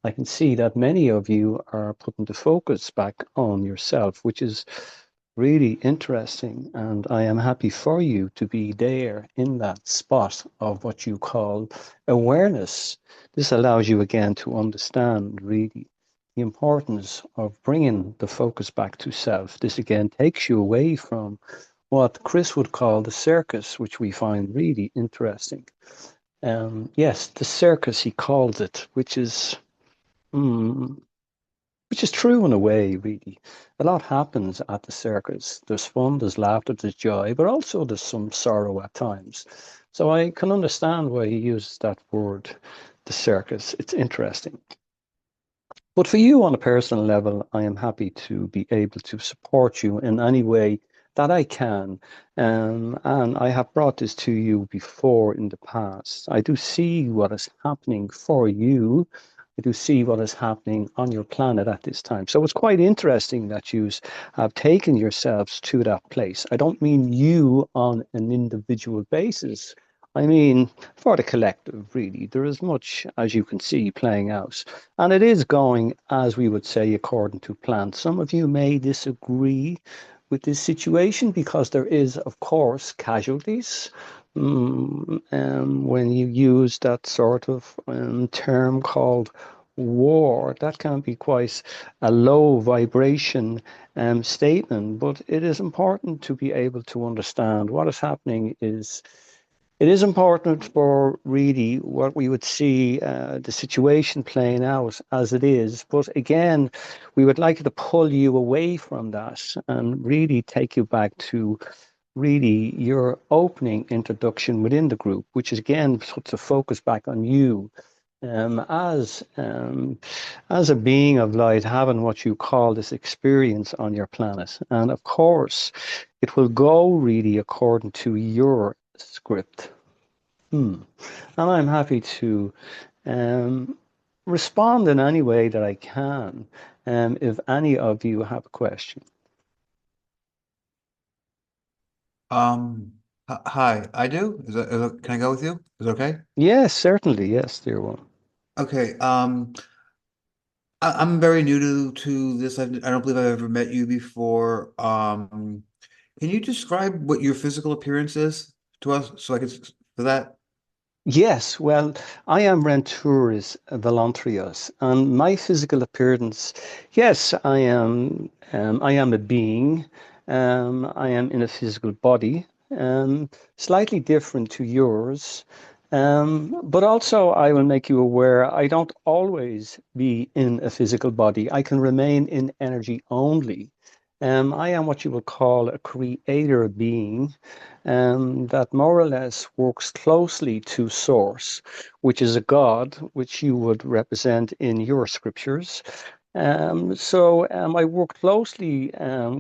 I can see that many of you are putting the focus back on yourself, which is really interesting. And I am happy for you to be there in that spot of what you call awareness. This allows you again to understand really the importance of bringing the focus back to self. This again takes you away from what Chris would call the circus, which we find really interesting. Yes, the circus, he calls it, mm, which is true in a way, really. A lot happens at the circus. There's fun, there's laughter, there's joy, but also there's some sorrow at times. So I can understand why he uses that word, the circus. It's interesting. But for you on a personal level, I am happy to be able to support you in any way that I can. And I have brought this to you before in the past. I do see what is happening for you. I do see what is happening on your planet at this time. So it's quite interesting that you have taken yourselves to that place. I don't mean you on an individual basis. I mean, for the collective, really. There is much, as you can see, playing out. And it is going, as we would say, according to plan. Some of you may disagree with this situation because there is, of course, casualties. When you use that sort of term called war, that can be quite a low vibration statement, but it is important to be able to understand what is happening is it is important for really what we would see the situation playing out as it is. But again, we would like to pull you away from that and really take you back to really your opening introduction within the group, which is again puts a focus back on you um, as um, as a being of light, having what you call this experience on your planet. And of course, it will go really according to your script. And I'm happy to um, respond in any way that I can if any of you have a question. Hi, I do. Can I go with you? Is it okay? Yes, certainly. Yes, dear one. Okay. I'm very new to this. I don't believe I've ever met you before. Can you describe what your physical appearance is to us so I can for that? Yes, well, I am Renturis Volantrius, and my physical appearance, yes, I am a being. I am in a physical body, slightly different to yours. But also, I will make you aware I don't always be in a physical body. I can remain in energy only. I am what you would call a creator being that more or less works closely to Source, which is a God, which you would represent in your scriptures. I work closely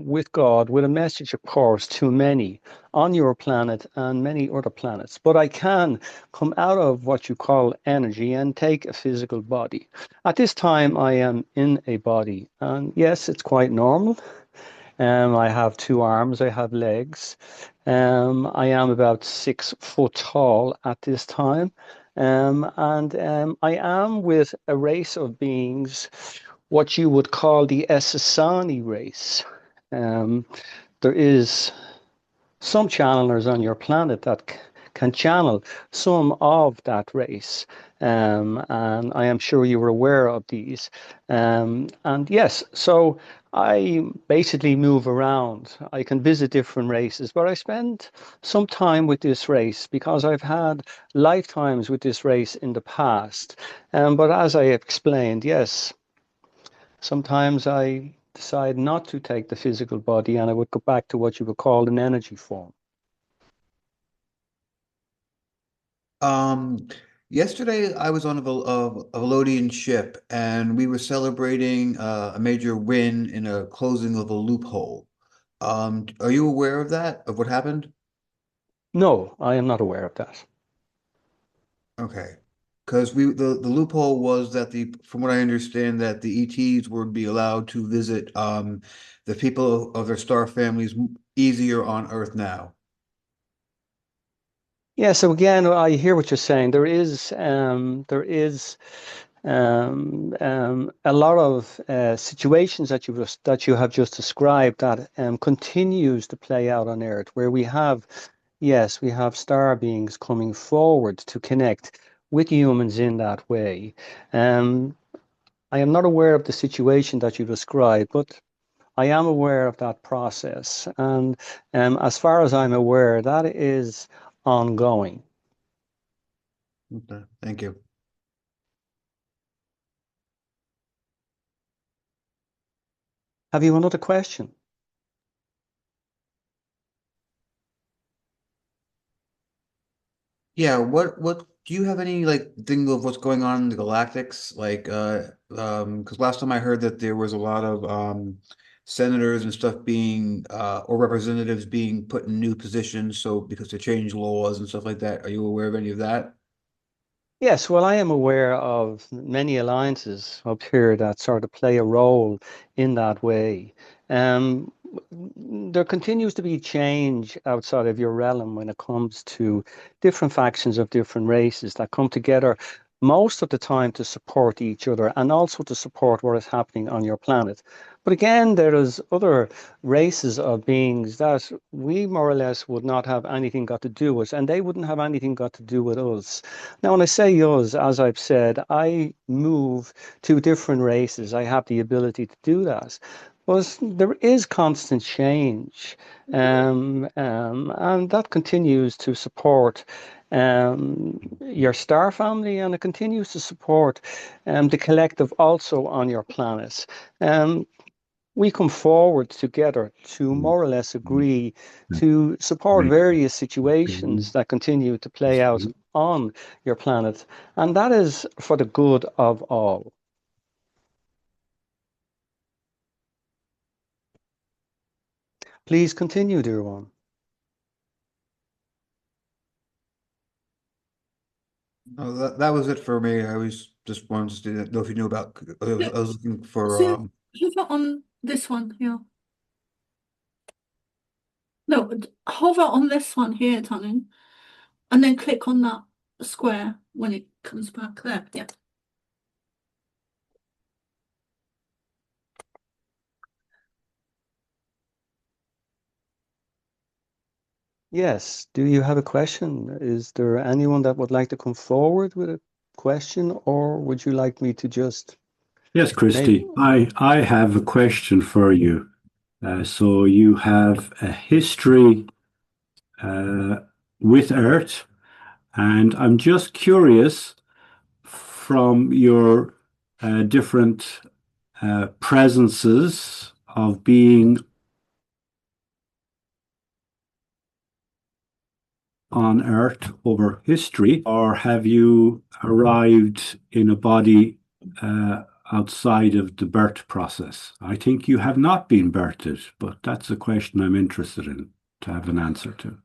with God with a message, of course, to many on your planet and many other planets. But I can come out of what you call energy and take a physical body. At this time, I am in a body, and yes, it's quite normal. I have two arms, I have legs. I am about 6 foot tall at this time. I am with a race of beings, what you would call the Essassani race. Um, there is some channelers on your planet that can channel some of that race. and I am sure you were aware of these. And yes, so I basically move around. I can visit different races, but I spend some time with this race because I've had lifetimes with this race in the past. But as I explained, yes, sometimes I decide not to take the physical body and I would go back to what you would call an energy form. Um, Yesterday I was on a Velodian ship and we were celebrating a major win in a closing of a loophole. Are you aware of that, of what happened? No, I am not aware of that. Okay. Because the loophole was that from what I understand that the ETs would be allowed to visit the people of their star families easier on Earth now. Yeah, so again, I hear what you're saying. There is a lot of situations that you have just described that continues to play out on Earth, where we have star beings coming forward to connect with humans in that way. Um, I am not aware of the situation that you described, but I am aware of that process, and as far as I'm aware, that is ongoing. Okay. Thank you. Have you another question? Yeah, what do you have any like thing of what's going on in the galactics? Like because last time I heard that there was a lot of senators and stuff being or representatives being put in new positions so because they change laws and stuff like that. Are you aware of any of that? Yes, well, I am aware of many alliances up here that sort of play a role in that way. Um, there continues to be change outside of your realm when it comes to different factions of different races that come together most of the time to support each other and also to support what is happening on your planet. But again, there is other races of beings that we more or less would not have anything got to do with, and they wouldn't have anything got to do with us. Now, when I say us, as I've said, I move to different races. I have the ability to do that. But there is constant change, and that continues to support your star family, and it continues to support the collective also on your planet. Um, we come forward together to more or less agree to support various situations that continue to play out on your planet, and that is for the good of all. Please continue, dear one. No, that was it for me. I was just wanted to know if you knew about. Yeah. I was looking for. So hover on this one here. No, hover on this one here, darling, and then click on that square when it comes back there. Yeah. Yes, do you have a question? Is there anyone that would like to come forward with a question, or would you like me to just Yes, maybe? Christy, I have a question for you. So you have a history uh, with Earth, and I'm just curious from your different presences of being on Earth over history, or have you arrived in a body outside of the birth process? I think you have not been birthed, but that's a question I'm interested in to have an answer to.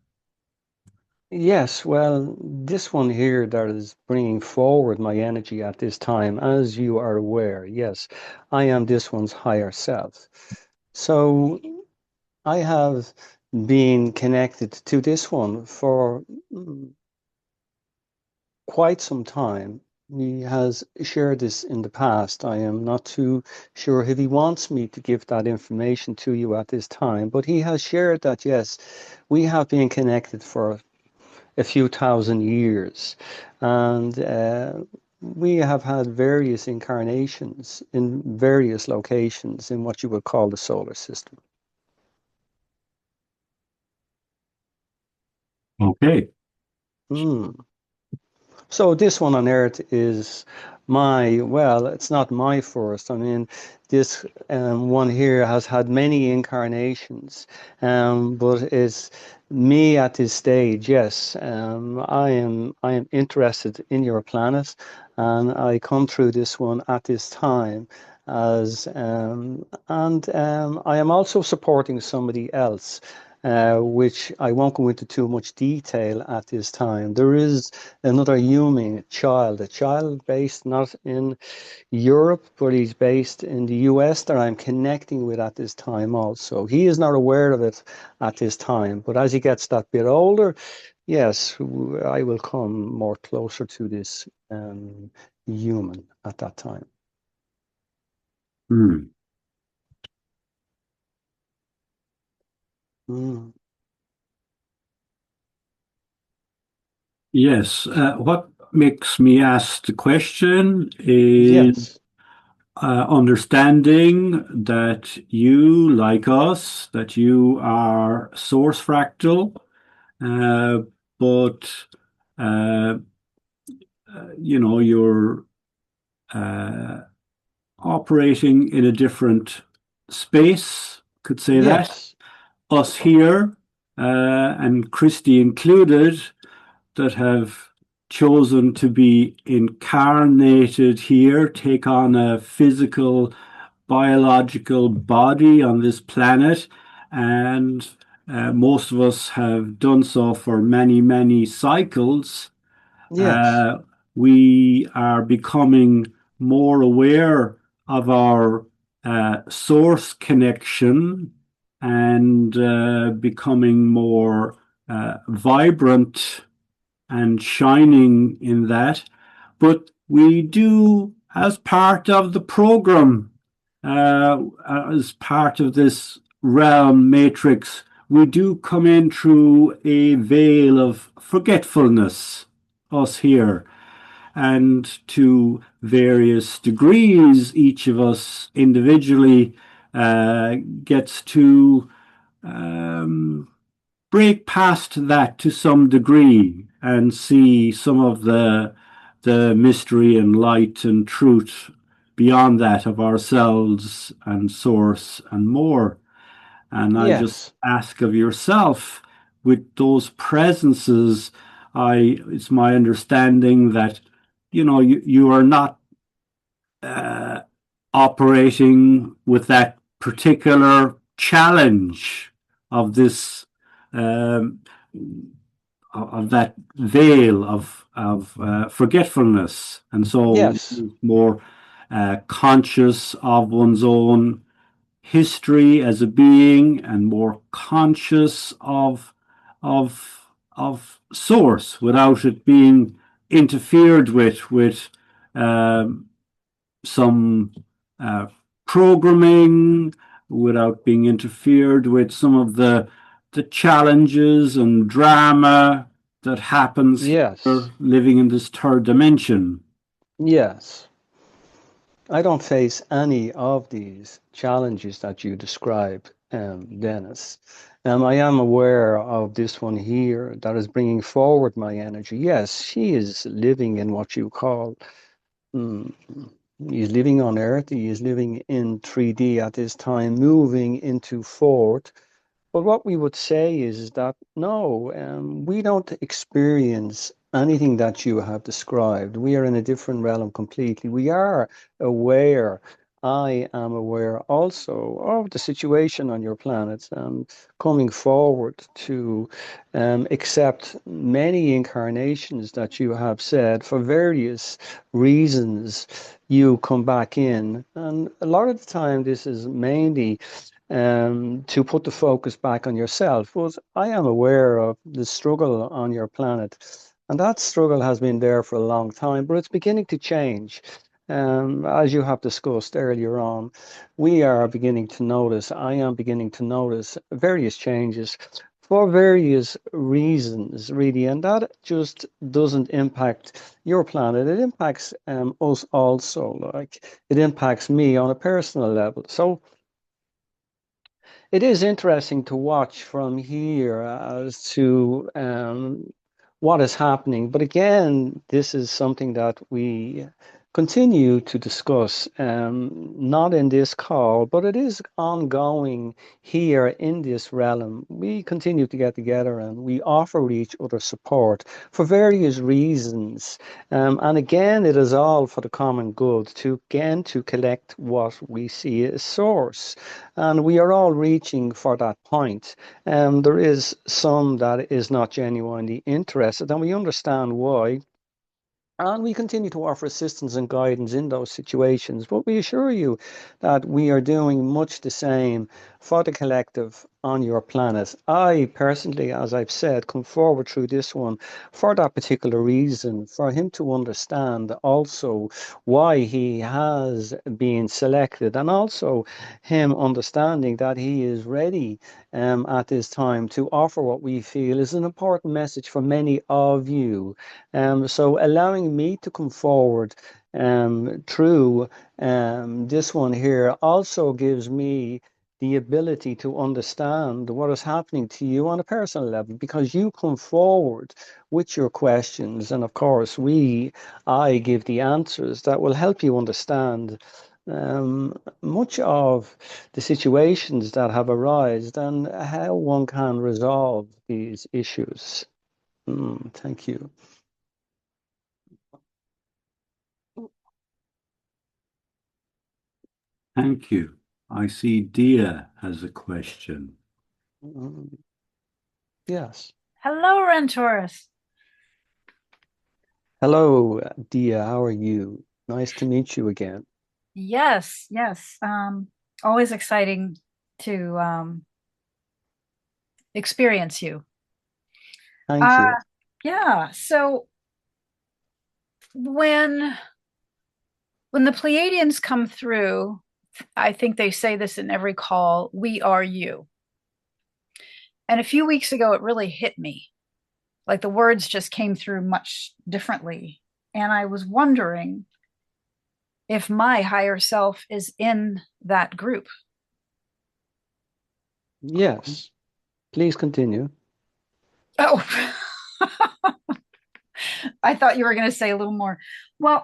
Yes, well, this one here that is bringing forward my energy at this time, as you are aware, yes, I am this one's higher self. So I have been connected to this one for quite some time. He has shared this in the past. I am not too sure if he wants me to give that information to you at this time, but he has shared that, yes, we have been connected for a few thousand years. And we have had various incarnations in various locations in what you would call the solar system. Okay. Hmm. So this one on Earth is well, it's not my first. I mean, this one here has had many incarnations, but it's me at this stage. Yes, I am interested in your planet, and I come through this one at this time as and I am also supporting somebody else. Which I won't go into too much detail at this time. There is another human child, a child based not in Europe, but he's based in the US that I'm connecting with at this time also. He is not aware of it at this time, but as he gets that bit older, yes, I will come more closer to this human at that time. Hmm. Mm. Yes. What makes me ask the question is Yes, understanding that you, like us, that you are source fractal, uh, but uh, you're uh, operating in a different space, could say that. yes, Us here, and Christy included, that have chosen to be incarnated here, take on a physical, biological body on this planet, and most of us have done so for many, many cycles. yes, uh, we are becoming more aware of our source connection and becoming more vibrant and shining in that. But we do, as part of the program, as part of this realm matrix, we do come in through a veil of forgetfulness, us here, and to various degrees, each of us individually gets to um, break past that to some degree and see some of the mystery and light and truth beyond that of ourselves and source and more. And I just yes, ask of yourself, with those presences, it's my understanding that you are not uh, operating with that particular challenge of this um, of that veil of forgetfulness, and so yes, more conscious of one's own history as a being and more conscious of source without it being interfered with um, some uh, programming, without being interfered with some of the challenges and drama that happens yes, here living in this third dimension. yes. I don't face any of these challenges that you describe, Dennis. I am aware of this one here that is bringing forward my energy. Yes, she is living in what you call, mm, he's living on Earth, he is living in 3D at this time, moving into fourth. But what we would say is that no, we don't experience anything that you have described. We are in a different realm completely. We are aware. I am aware also of the situation on your planet, coming forward to accept many incarnations that you have said for various reasons. You come back in, and a lot of the time, this is mainly to put the focus back on yourself. Was I am aware of the struggle on your planet, and that struggle has been there for a long time, but it's beginning to change. As you have discussed earlier on, we are beginning to notice, I am beginning to notice various changes for various reasons, really, and that just doesn't impact your planet. It impacts us also, like it impacts me on a personal level. So it is interesting to watch from here as to what is happening. But again, this is something that we continue to discuss, not in this call, but it is ongoing here in this realm. We continue to get together and we offer each other support for various reasons. And again, it is all for the common good to again to collect what we see as source. And we are all reaching for that point. There is some that is not genuinely interested, and we understand why. And we continue to offer assistance and guidance in those situations. But we assure you that we are doing much the same for the collective on your planet. I personally, as I've said, come forward through this one for that particular reason, for him to understand also why he has been selected, and also him understanding that he is ready at this time to offer what we feel is an important message for many of you. So allowing me to come forward through this one here also gives me the ability to understand what is happening to you on a personal level, because you come forward with your questions, and of course I give the answers that will help you understand much of the situations that have arisen and how one can resolve these issues. Thank you. Thank you. I see Dia has a question. Yes. Hello, Rentaurus. Hello, Dia. How are you? Nice to meet you again. Yes, yes. Always exciting to experience you. Thank you. Yeah. So when the Pleiadians come through, I think they say this in every call, we are you. And a few weeks ago, it really hit me. Like the words just came through much differently. And I was wondering if my higher self is in that group. Yes. Please continue. Oh, I thought you were going to say a little more. Well,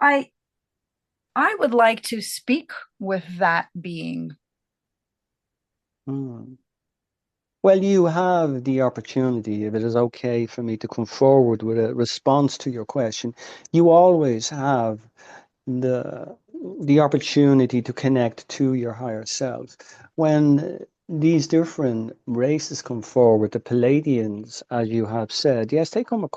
I would like to speak with that being. Well, you have the opportunity, if it is okay for me to come forward with a response to your question. You always have the the opportunity to connect to your higher self. When these different races come forward, the Palladians, as you have said, yes, they come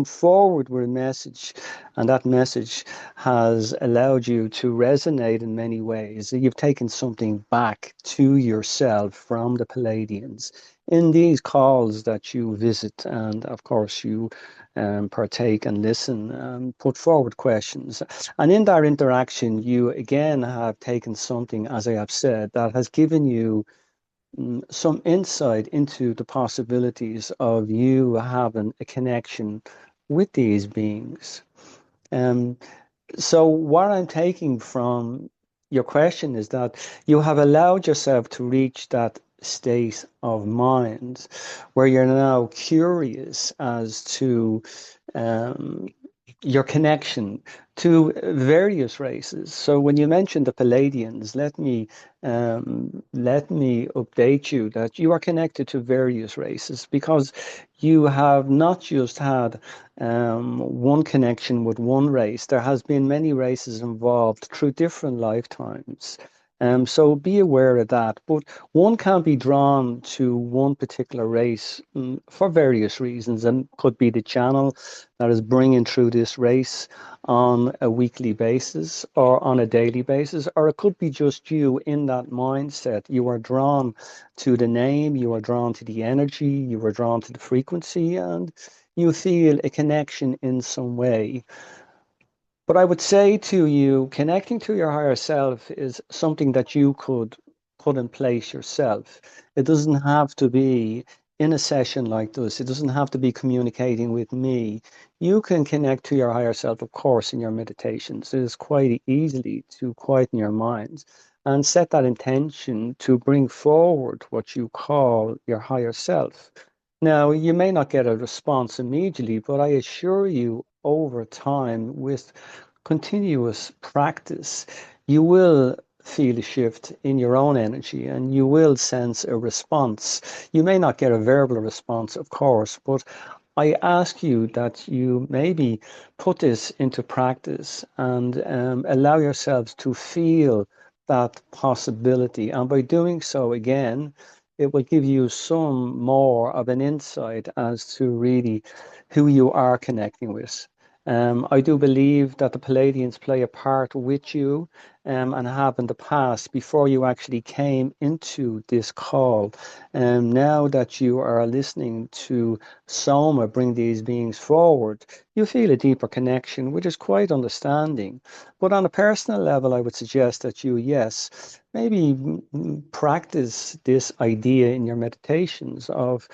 forward with a message, and that message has allowed you to resonate in many ways. You've taken something back to yourself from the Palladians in these calls that you visit, and of course you partake and listen and put forward questions. And in that interaction, you again have taken something, as I have said, that has given you some insight into the possibilities of you having a connection with these beings. Um, so, what I'm taking from your question is that you have allowed yourself to reach that state of mind where you're now curious as to um, your connection to various races. So when you mentioned the Palladians, let me update you that you are connected to various races, because you have not just had one connection with one race. There has been many races involved through different lifetimes. So be aware of that. But one can be drawn to one particular race for various reasons, and could be the channel that is bringing through this race on a weekly basis or on a daily basis, or it could be just you in that mindset. You are drawn to the name, you are drawn to the energy, you are drawn to the frequency, and you feel a connection in some way. But I would say to you, connecting to your higher self is something that you could put in place yourself. It doesn't have to be in a session like this, it doesn't have to be communicating with me. You can connect to your higher self, of course, in your meditations. It is quite easily to quieten your minds and set that intention to bring forward what you call your higher self. Now, you may not get a response immediately, but I assure you, over time, with continuous practice, you will feel a shift in your own energy and you will sense a response. You may not get a verbal response, of course, but I ask you that you maybe put this into practice and allow yourselves to feel that possibility. And by doing so, again, it will give you some more of an insight as to really who you are connecting with. I do believe that the Pleiadians play a part with you and have in the past before you actually came into this call. Now that you are listening to Soma bring these beings forward, you feel a deeper connection, which is quite understanding. But on a personal level, I would suggest that you, yes, maybe practice this idea in your meditations of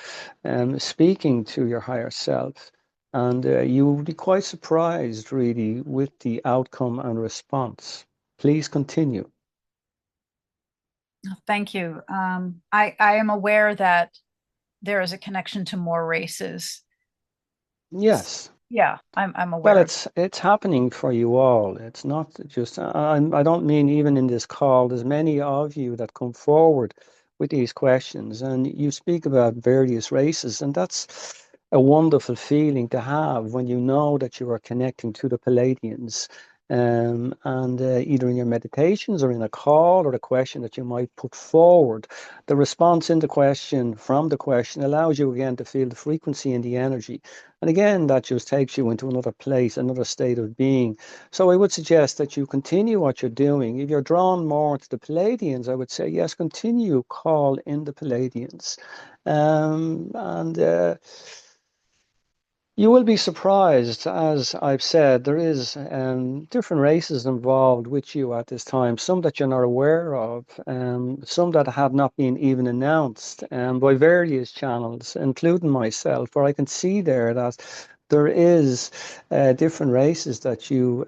speaking to your higher self. And you will be quite surprised, really, with the outcome and response. Please continue. Thank you. I am aware that there is a connection to more races. Yes. Yeah, I'm Well, aware. it's happening for you all. It's not just, I don't mean even in this call, there's many of you that come forward with these questions, and you speak about various races, and that's a wonderful feeling to have when you know that you are connecting to the Palladians. And either in your meditations or in a call or a question that you might put forward, the response in the question from the question allows you again to feel the frequency and the energy. And again, that just takes you into another place, another state of being. So I would suggest that you continue what you're doing. If you're drawn more to the Palladians, I would say, yes, continue, call in the Palladians. And you will be surprised, as I've said, there is different races involved with you at this time, some that you're not aware of, some that have not been even announced by various channels, including myself, where I can see there that there is different races that you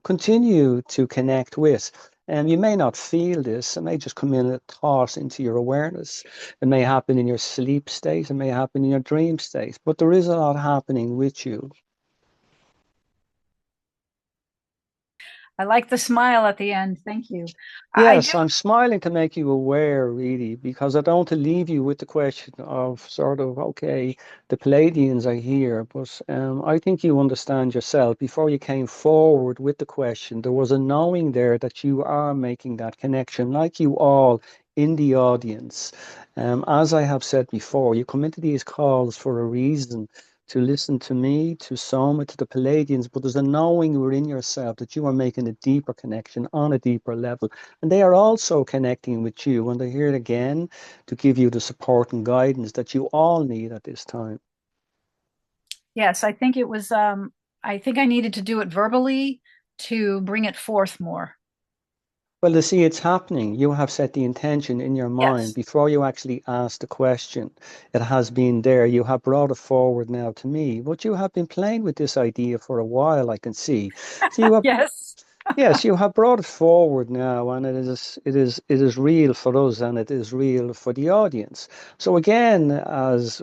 continue to connect with. And you may not feel this, it may just come in a thought into your awareness. It may happen in your sleep state, it may happen in your dream state, but there is a lot happening with you. I like the smile at the end. Thank you. Yes, I'm smiling to make you aware, really, because I don't want to leave you with the question of sort of, okay, the Palladians are here, but I think you understand yourself. Before you came forward with the question, there was a knowing there that you are making that connection, like you all in the audience. As I have said before, you come into these calls for a reason, to listen to me, to Soma, to the Palladians, but there's a knowing within yourself that you are making a deeper connection on a deeper level. And they are also connecting with you, and they're here again to give you the support and guidance that you all need at this time. Yes, I think it was, I think I needed to do it verbally to bring it forth more. Well, to see it's happening, you have set the intention in your mind before you actually ask the question. It has been there. You have brought it forward now to me, but you have been playing with this idea for a while, I can see. So you have, Yes. yes, you have brought it forward now, and it is real for us, and it is real for the audience. So again, as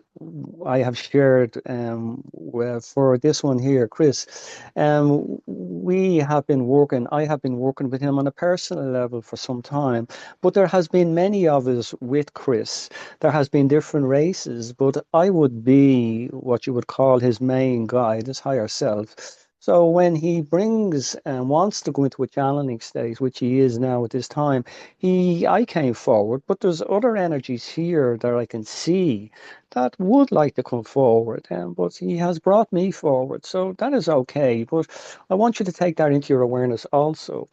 I have shared for this one here, Chris, I have been working with him on a personal level for some time, but there has been many of us with Chris. There has been different races, but I would be what you would call his main guide, his higher self. So when he brings and wants to go into a channeling state, which he is now at this time, I came forward, but there's other energies here that I can see that would like to come forward, but he has brought me forward, so that is okay. But I want you to take that into your awareness also.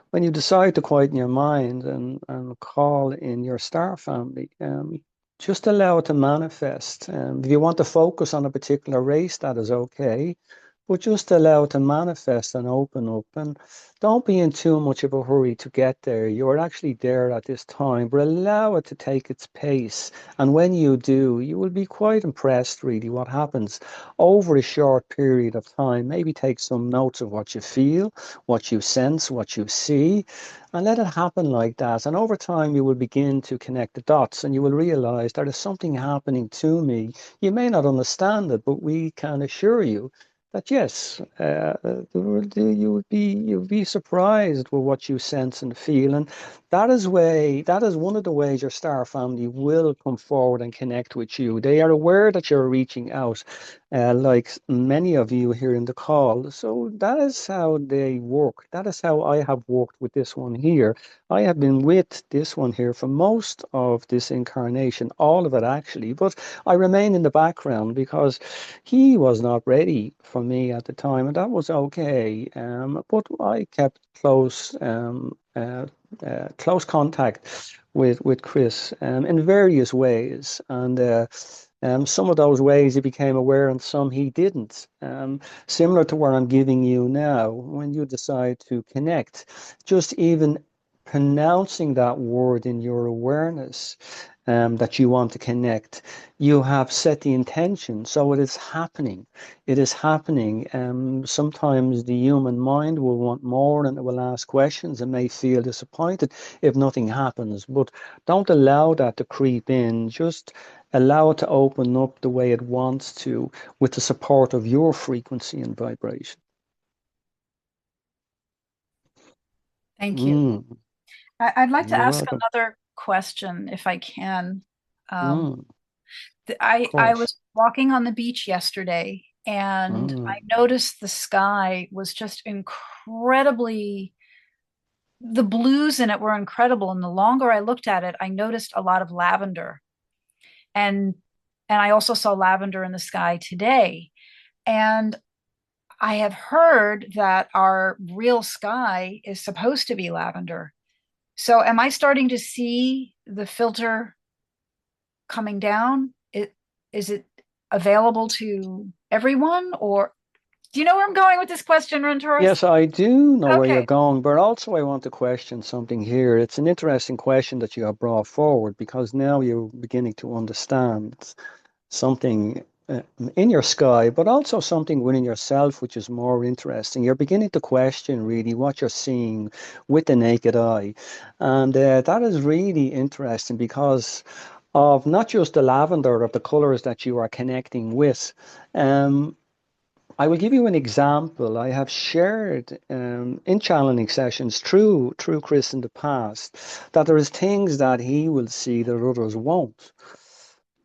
When you decide to quieten your mind and call in your star family, just allow it to manifest. If you want to focus on a particular race, that is okay. but just allow it to manifest and open up. And don't be in too much of a hurry to get there. You're actually there at this time, but allow it to take its pace. And when you do, you will be quite impressed, really, what happens over a short period of time. Maybe take some notes of what you feel, what you sense, what you see, and let it happen like that. And over time, you will begin to connect the dots and you will realize there is something happening to me. You may not understand it, but we can assure you that yes, you would be surprised with what you sense and feel, and that is one of the ways your star family will come forward and connect with you. They are aware that you're reaching out, like many of you here in the call. So that is how they work. That is how I have worked with this one here. I have been with this one here for most of this incarnation, all of it actually, but I remain in the background because he was not ready for me at the time, and that was okay. But I kept close contact with Chris in various ways, and some of those ways he became aware, and some he didn't. Similar to what I'm giving you now, when you decide to connect, just even pronouncing that word in your awareness that you want to connect, you have set the intention. So it is happening. It is happening. Sometimes the human mind will want more and it will ask questions and may feel disappointed if nothing happens. But don't allow that to creep in. Just allow it to open up the way it wants to with the support of your frequency and vibration. Thank you. I'd like to You're ask welcome. another question if I can. Um, Of I course. was walking on the beach yesterday and I noticed the sky was just incredibly, the blues in it were incredible. And the longer I looked at it, I noticed a lot of lavender. And I also saw lavender in the sky today. And I have heard that our real sky is supposed to be lavender. So am I starting to see the filter coming down? Is it available to everyone, or do you know where I'm going with this question, Runtoros? Yes, I do know where you're Okay. going, but also I want to question something here. It's an interesting question that you have brought forward because now you're beginning to understand something in your sky, but also something within yourself, which is more interesting. You're beginning to question really what you're seeing with the naked eye. And that is really interesting because of not just the lavender of the colors that you are connecting with. Um, I will give you an example. I have shared in channeling sessions through Chris in the past that there is things that he will see that others won't.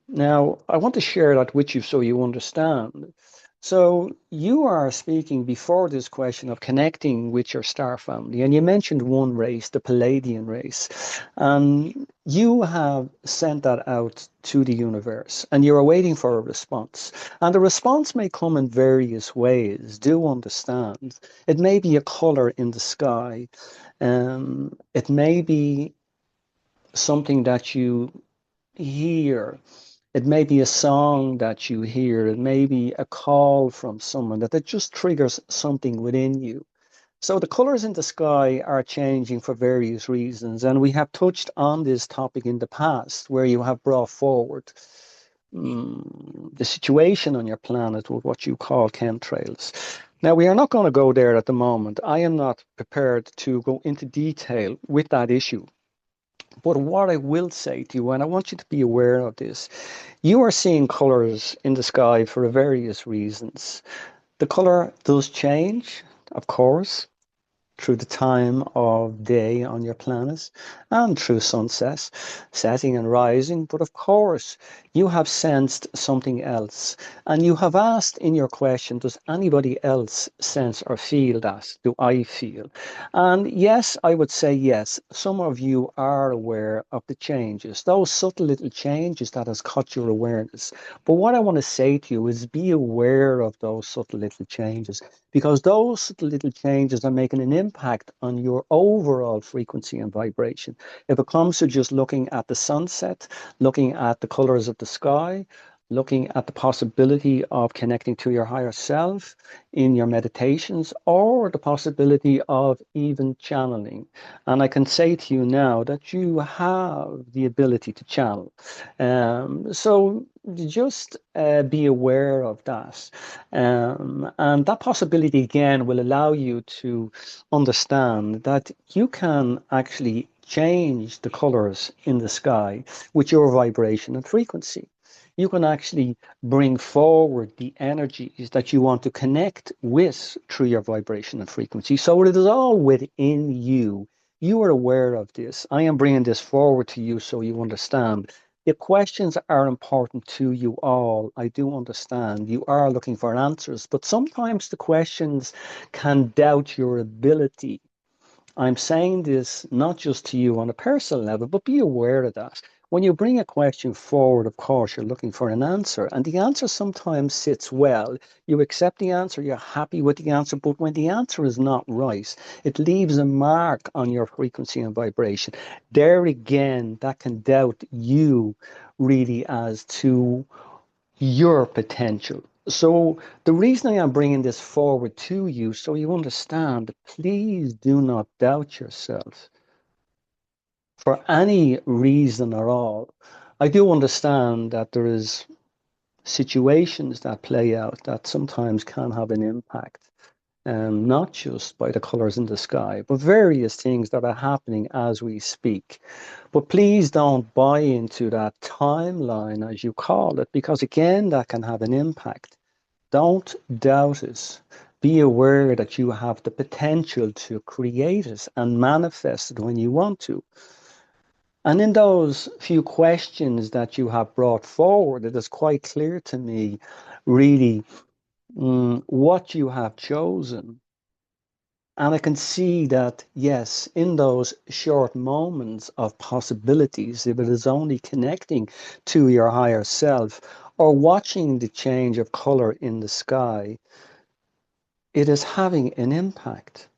Now, I want to share that with you so you understand. So, you are speaking before this question of connecting with your star family, and you mentioned one race, the Pleiadian race, and you have sent that out to the universe, and you're waiting for a response. And the response may come in various ways. Do understand. It may be a color in the sky, it may be something that you hear. It may be a song that you hear. It may be a call from someone that just triggers something within you. So the colors in the sky are changing for various reasons. And we have touched on this topic in the past where you have brought forward the situation on your planet with what you call chemtrails. Now, we are not going to go there at the moment. I am not prepared to go into detail with that issue. But what I will say to you, and I want you to be aware of this, you are seeing colors in the sky for various reasons. The color does change, of course, through the time of day on your planet and through sunsets, setting and rising. But of course, you have sensed something else. And you have asked in your question, does anybody else sense or feel that? Do I feel? And yes, I would say yes. Some of you are aware of the changes, those subtle little changes that has caught your awareness. But what I want to say to you is be aware of those subtle little changes because those little changes are making an impact on your overall frequency and vibration. If it comes to just looking at the sunset, looking at the colors of the sky, looking at the possibility of connecting to your higher self in your meditations, or the possibility of even channeling. And I can say to you now that you have the ability to channel. So just be aware of that. And that possibility again will allow you to understand that you can actually change the colors in the sky with your vibration and frequency. You can actually bring forward the energies that you want to connect with through your vibration and frequency. So it is all within you. You are aware of this. I am bringing this forward to you so you understand. The questions are important to you all. I do understand. You are looking for answers, but sometimes the questions can doubt your ability. I'm saying this not just to you on a personal level, but be aware of that. When you bring a question forward, of course, you're looking for an answer, and the answer sometimes sits well. You accept the answer, you're happy with the answer, but when the answer is not right, it leaves a mark on your frequency and vibration. There again, that can doubt you really as to your potential. So the reason I am bringing this forward to you, so you understand, please do not doubt yourself for any reason at all. I do understand that there is situations that play out that sometimes can have an impact, not just by the colors in the sky, but various things that are happening as we speak. But please don't buy into that timeline, as you call it, because again, that can have an impact. Don't doubt it. Be aware that you have the potential to create it and manifest it when you want to. And in those few questions that you have brought forward, it is quite clear to me, really, what you have chosen. And I can see that, yes, in those short moments of possibilities, if it is only connecting to your higher self or watching the change of color in the sky, it is having an impact.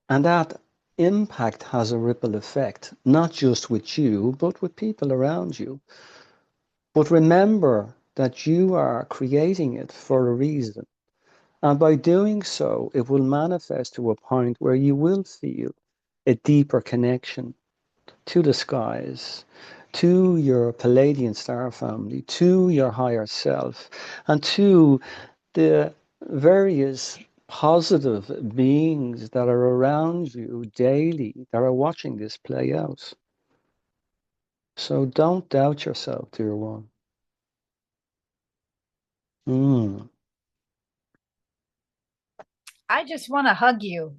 And that impact has a ripple effect, not just with you, but with people around you. But remember that you are creating it for a reason. And by doing so, it will manifest to a point where you will feel a deeper connection to the skies, to your Pleiadian star family, to your higher self, and to the various positive beings that are around you daily that are watching this play out. So don't doubt yourself, dear one. I just want to hug you.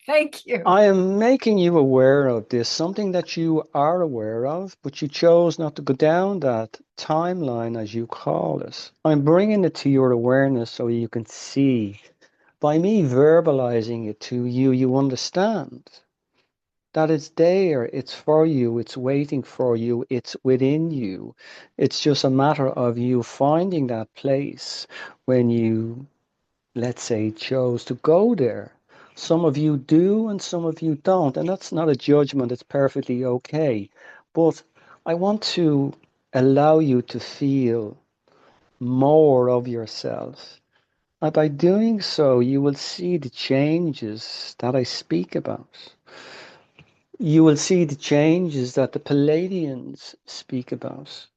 Thank you. I am making you aware of this, something that you are aware of, but you chose not to go down that timeline, as you call it. I'm bringing it to your awareness so you can see. By me verbalizing it to you, you understand that it's there, it's for you, it's waiting for you, it's within you. It's just a matter of you finding that place when you, let's say, chose to go there. Some of you do and some of you don't, and that's not a judgment, it's perfectly okay. But I want to allow you to feel more of yourself. And by doing so, you will see the changes that I speak about. You will see the changes that the Pleiadians speak about.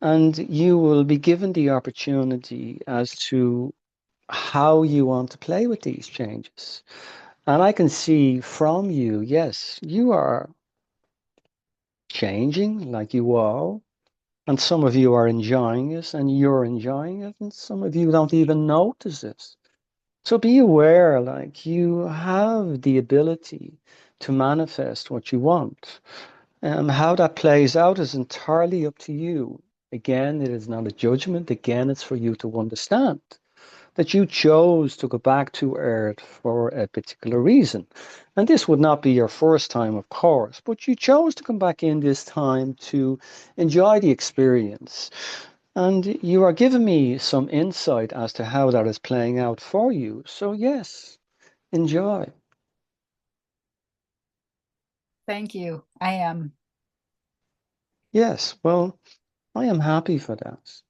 And you will be given the opportunity as to how you want to play with these changes. And I can see from you, yes, you are changing like you all. And some of you are enjoying it and you're enjoying it. And some of you don't even notice it. So be aware, like you have the ability to manifest what you want. How that plays out is entirely up to you. Again, it is not a judgment. Again, it's for you to understand that you chose to go back to Earth for a particular reason. And this would not be your first time, of course, but you chose to come back in this time to enjoy the experience. And you are giving me some insight as to how that is playing out for you. So, yes, enjoy. Thank you. I am. Yes, well, I am happy for that.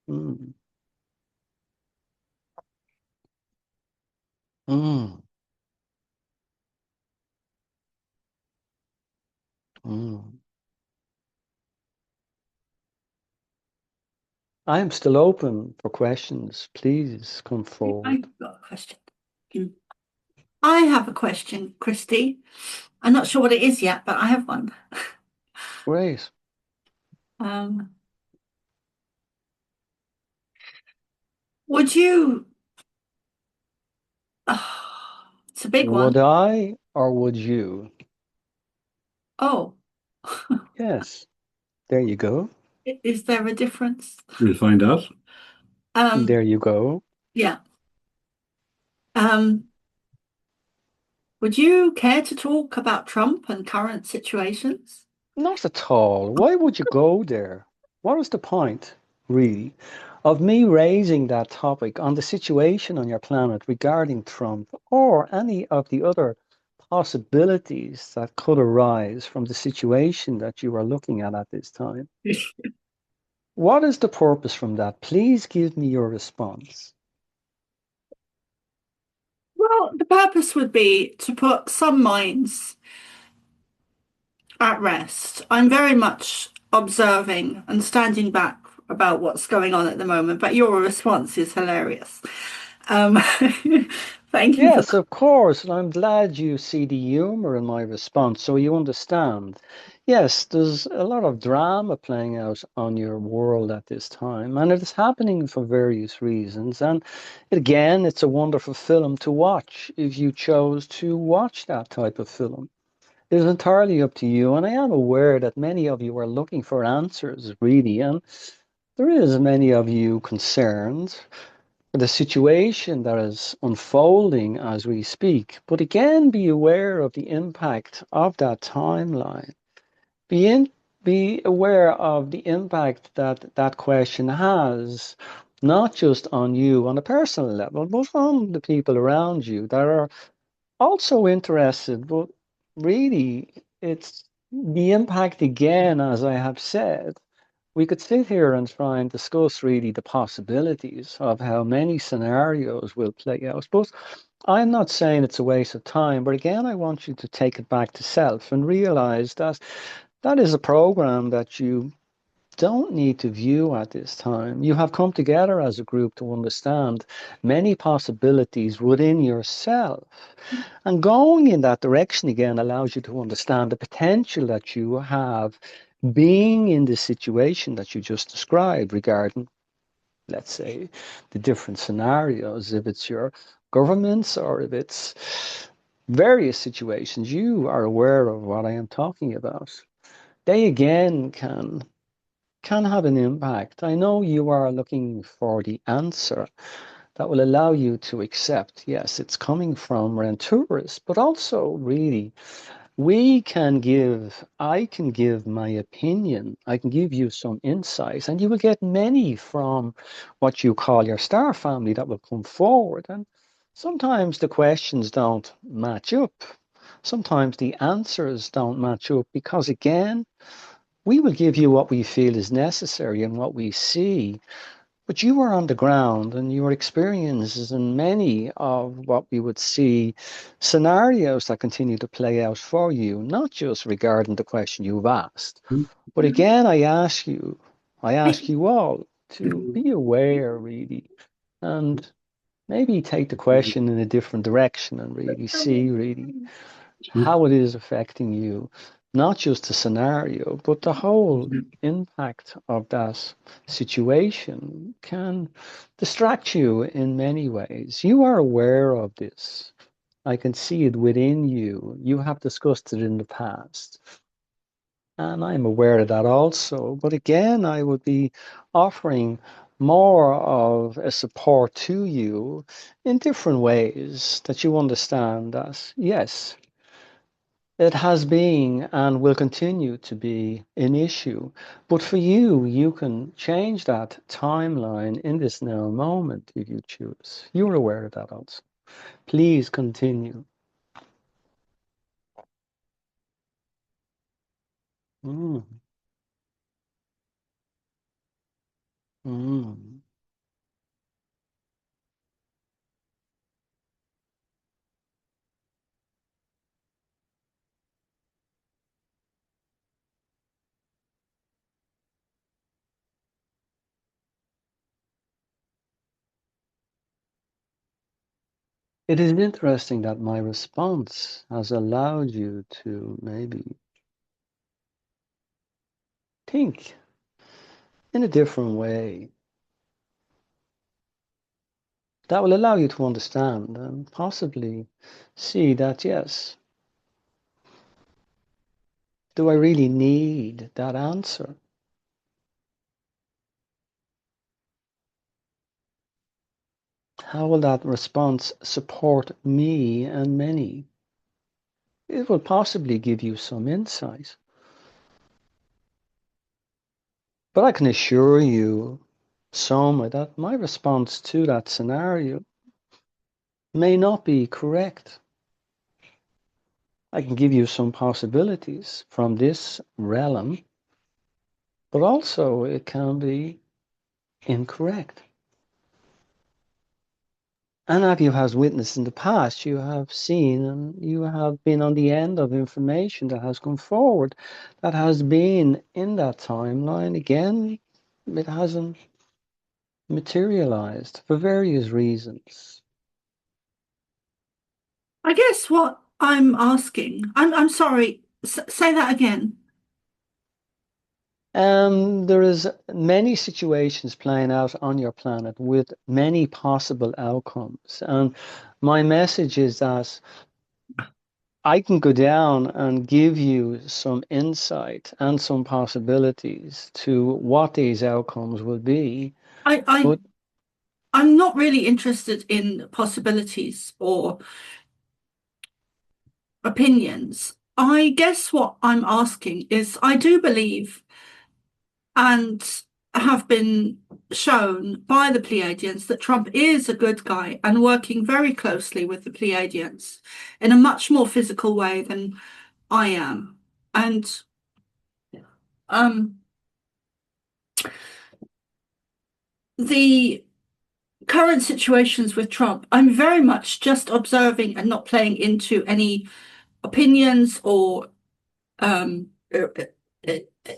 Mm, mm, mm. I am still open for questions. Please come forward. I've got a question. I have a question, Christy. I'm not sure what it is yet, but I have one. Great. Um, would you? It's a big one. Would I or would you? Oh, Yes, there you go. is there a difference? We'll find out. There you go. Yeah. Um, would you care to talk about Trump and current situations? Not at all. Why would you go there? What is the point, really, of me raising that topic on the situation on your planet regarding Trump or any of the other possibilities that could arise from the situation that you are looking at this time? What is the purpose from that? Please give me your response. Well, the purpose would be to put some minds at rest. I'm very much observing and standing back about what's going on at the moment, but your response is hilarious. Um, thank you for. Yes, of course, and I'm glad you see the humor in my response so you understand. Yes, there's a lot of drama playing out on your world at this time, and it is happening for various reasons. And again, it's a wonderful film to watch if you chose to watch that type of film. It is entirely up to you, and I am aware that many of you are looking for answers, really, and there is many of you concerned the situation that is unfolding as we speak. But again, be aware of the impact of that timeline. Be in, be aware of the impact that that question has, not just on you on a personal level, but on the people around you that are also interested. But really, it's the impact again, as I have said, we could sit here and try and discuss really the possibilities of how many scenarios will play out. But I'm not saying it's a waste of time, but again, I want you to take it back to self and realize that that is a program that you don't need to view at this time. You have come together as a group to understand many possibilities within yourself. And going in that direction again allows you to understand the potential that you have being in the situation that you just described regarding, let's say, the different scenarios, if it's your governments or if it's various situations, you are aware of what I am talking about. They again can have an impact. I know you are looking for the answer that will allow you to accept, yes, it's coming from Rentouris, but also really I can give my opinion, I can give you some insights, and you will get many from what you call your star family that will come forward. And sometimes the questions don't match up. Sometimes the answers don't match up because, again, we will give you what we feel is necessary and what we see, but you are on the ground and your experiences in many of what we would see scenarios that continue to play out for you, not just regarding the question you've asked. But again, I ask you all to be aware really and maybe take the question in a different direction and really see really how it is affecting you, not just the scenario, but the whole impact of that situation can distract you in many ways. You are aware of this. I can see it within you. You have discussed it in the past. And I'm aware of that also. But again, I would be offering more of a support to you in different ways that you understand that, yes, it has been and will continue to be an issue. But for you, you can change that timeline in this now moment if you choose. You're aware of that also. Please continue. Mm. Mm. It is interesting that my response has allowed you to maybe think in a different way that will allow you to understand and possibly see that, yes, do I really need that answer? How will that response support me and many? It will possibly give you some insight. But I can assure you, Soma, that my response to that scenario may not be correct. I can give you some possibilities from this realm, but also it can be incorrect. And as you have witnessed in the past, you have seen and you have been on the end of information that has come forward that has been in that timeline. Again, it hasn't materialized for various reasons. I guess what I'm asking, I'm sorry, say that again. There is many situations playing out on your planet with many possible outcomes. And my message is that I can go down and give you some insight and some possibilities to what these outcomes will be. But I'm not really interested in possibilities or opinions. I guess what I'm asking is, I do believe and have been shown by the Pleiadians that Trump is a good guy and working very closely with the Pleiadians in a much more physical way than I am. And the current situations with Trump, I'm very much just observing and not playing into any opinions or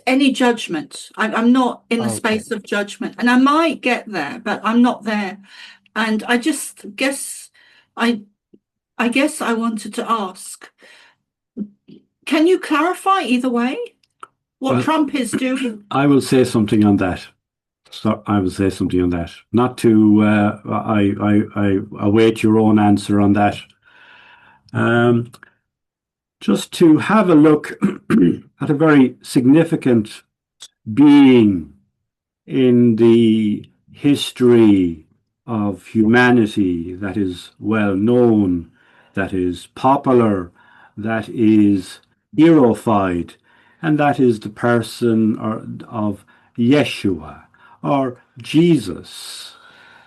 any judgment. I'm not in the space of judgment, and I might get there, but I'm not there. And I just guess I guess I wanted to ask, can you clarify either way what Trump is doing? I will say something on that. So I will say something on that. Not to I await your own answer on that. Just to have a look at a very significant being in the history of humanity that is well known, that is popular, that is heroified, and that is the person of Yeshua or Jesus.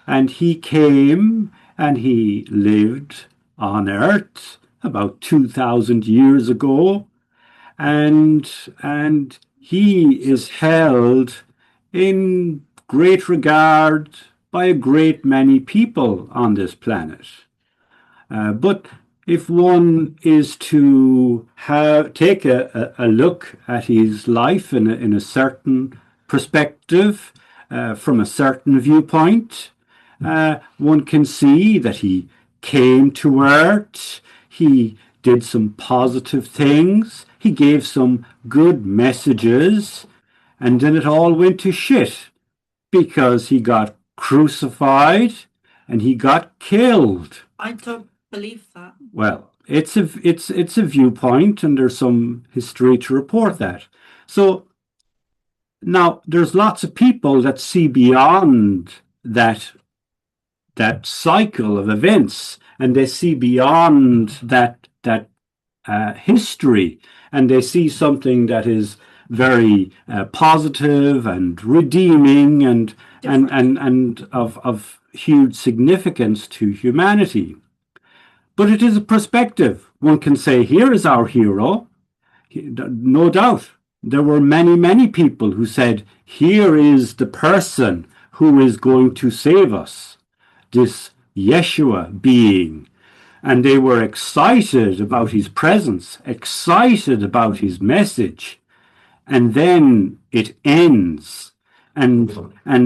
And he came and he lived on earth about 2,000 years ago, and he is held in great regard by a great many people on this planet. But if one is to take a look at his life in a certain perspective, from a certain viewpoint, one can see that he came to Earth, he did some positive things, he gave some good messages, and then it all went to shit because he got crucified and he got killed. I don't believe that. Well, it's a viewpoint, and there's some history to report that. So now there's lots of people that see beyond that cycle of events, and they see beyond that history, and they see something that is very positive and redeeming and of huge significance to humanity. But it is a perspective. One can say, here is our hero. No doubt. There were many, many people who said, here is the person who is going to save us, this Yeshua being. And they were excited about his presence, excited about his message. And then it ends, and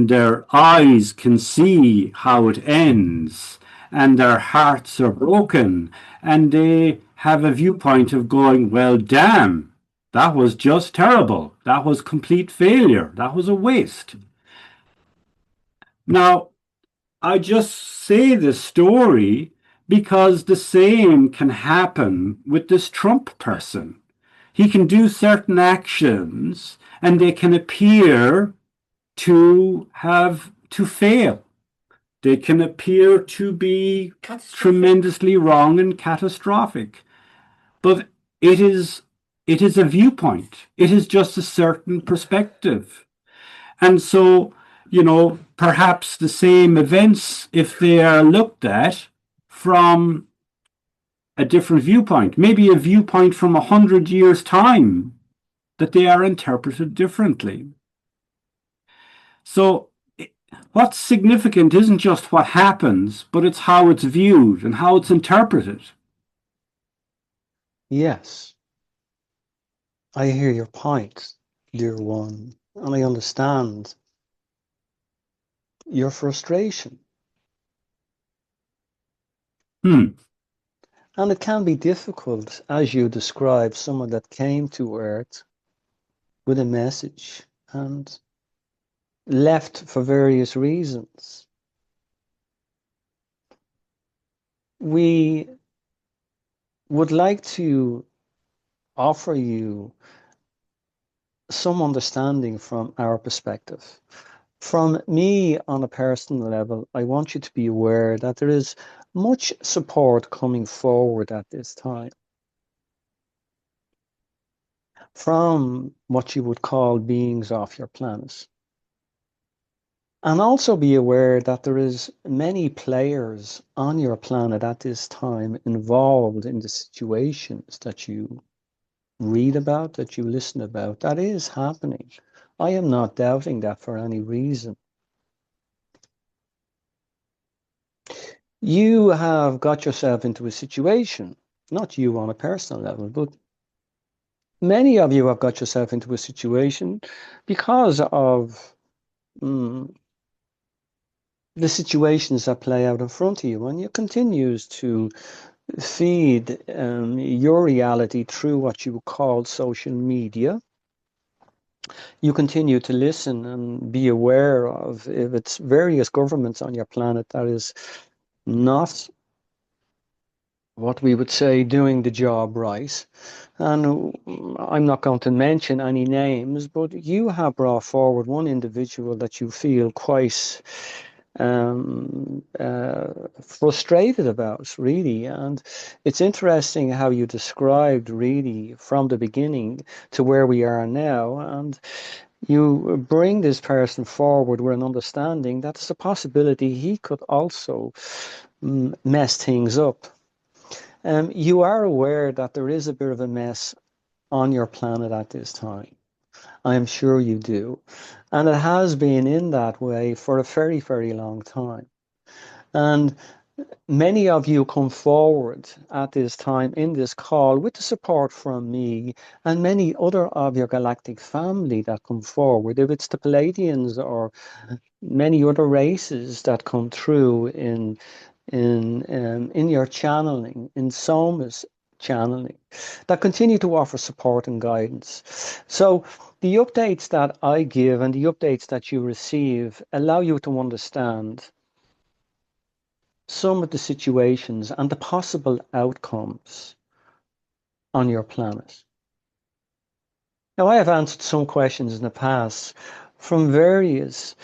their eyes can see how it ends, and their hearts are broken, and they have a viewpoint of going, well, damn, that was just terrible. That was complete failure. That was a waste. Now, I just say this story because the same can happen with this Trump person. He can do certain actions and they can appear to fail. They can appear to be tremendously wrong and catastrophic. But it is a viewpoint. It is just a certain perspective. And so, perhaps the same events, if they are looked at from a different viewpoint, maybe a viewpoint from 100 years' time, that they are interpreted differently. So what's significant isn't just what happens, but it's how it's viewed and how it's interpreted. Yes, I hear your point, dear one, and I understand your frustration. And it can be difficult, as you describe, someone that came to Earth with a message and left for various reasons. We would like to offer you some understanding from our perspective. From me, on a personal level, I want you to be aware that there is much support coming forward at this time from what you would call beings off your planet. And also be aware that there is many players on your planet at this time involved in the situations that you read about, that you listen about. That is happening. I am not doubting that for any reason. You have got yourself into a situation, not you on a personal level, but many of you have got yourself into a situation because of the situations that play out in front of you, and you continues to feed your reality through what you call social media. You continue to listen and be aware of if it's various governments on your planet that is not what we would say doing the job right. And I'm not going to mention any names, but you have brought forward one individual that you feel quite frustrated about, really. And it's interesting how you described, really, from the beginning to where we are now. And you bring this person forward with an understanding that it's a possibility he could also mess things up. You are aware that there is a bit of a mess on your planet at this time. I am sure you do. And it has been in that way for a very, very long time. And many of you come forward at this time in this call with the support from me and many other of your galactic family that come forward. If it's the Pleiadians or many other races that come through in your channeling, in Soma's channeling, that continue to offer support and guidance. So the updates that I give and the updates that you receive allow you to understand some of the situations and the possible outcomes on your planet. Now, I have answered some questions in the past from various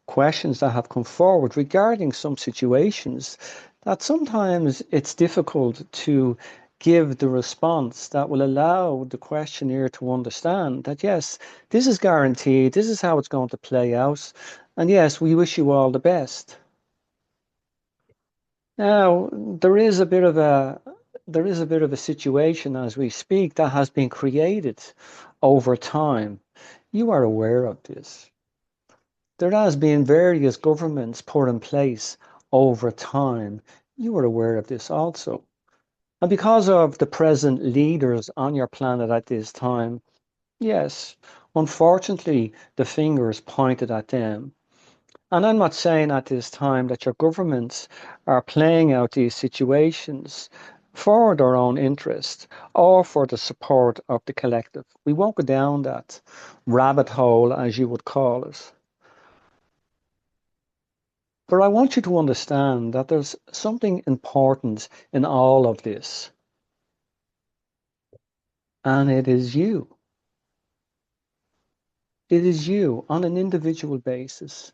questions that have come forward regarding some situations that sometimes it's difficult to give the response that will allow the questionnaire to understand that, yes, this is guaranteed, this is how it's going to play out, and yes, we wish you all the best. Now, there is a bit of a situation as we speak that has been created over time. You are aware of this. There has been various governments put in place over time. You are aware of this also. And because of the present leaders on your planet at this time, yes, unfortunately, the finger is pointed at them. And I'm not saying at this time that your governments are playing out these situations for their own interest or for the support of the collective. We won't go down that rabbit hole, as you would call it. But I want you to understand that there's something important in all of this, and it is you. It is you on an individual basis.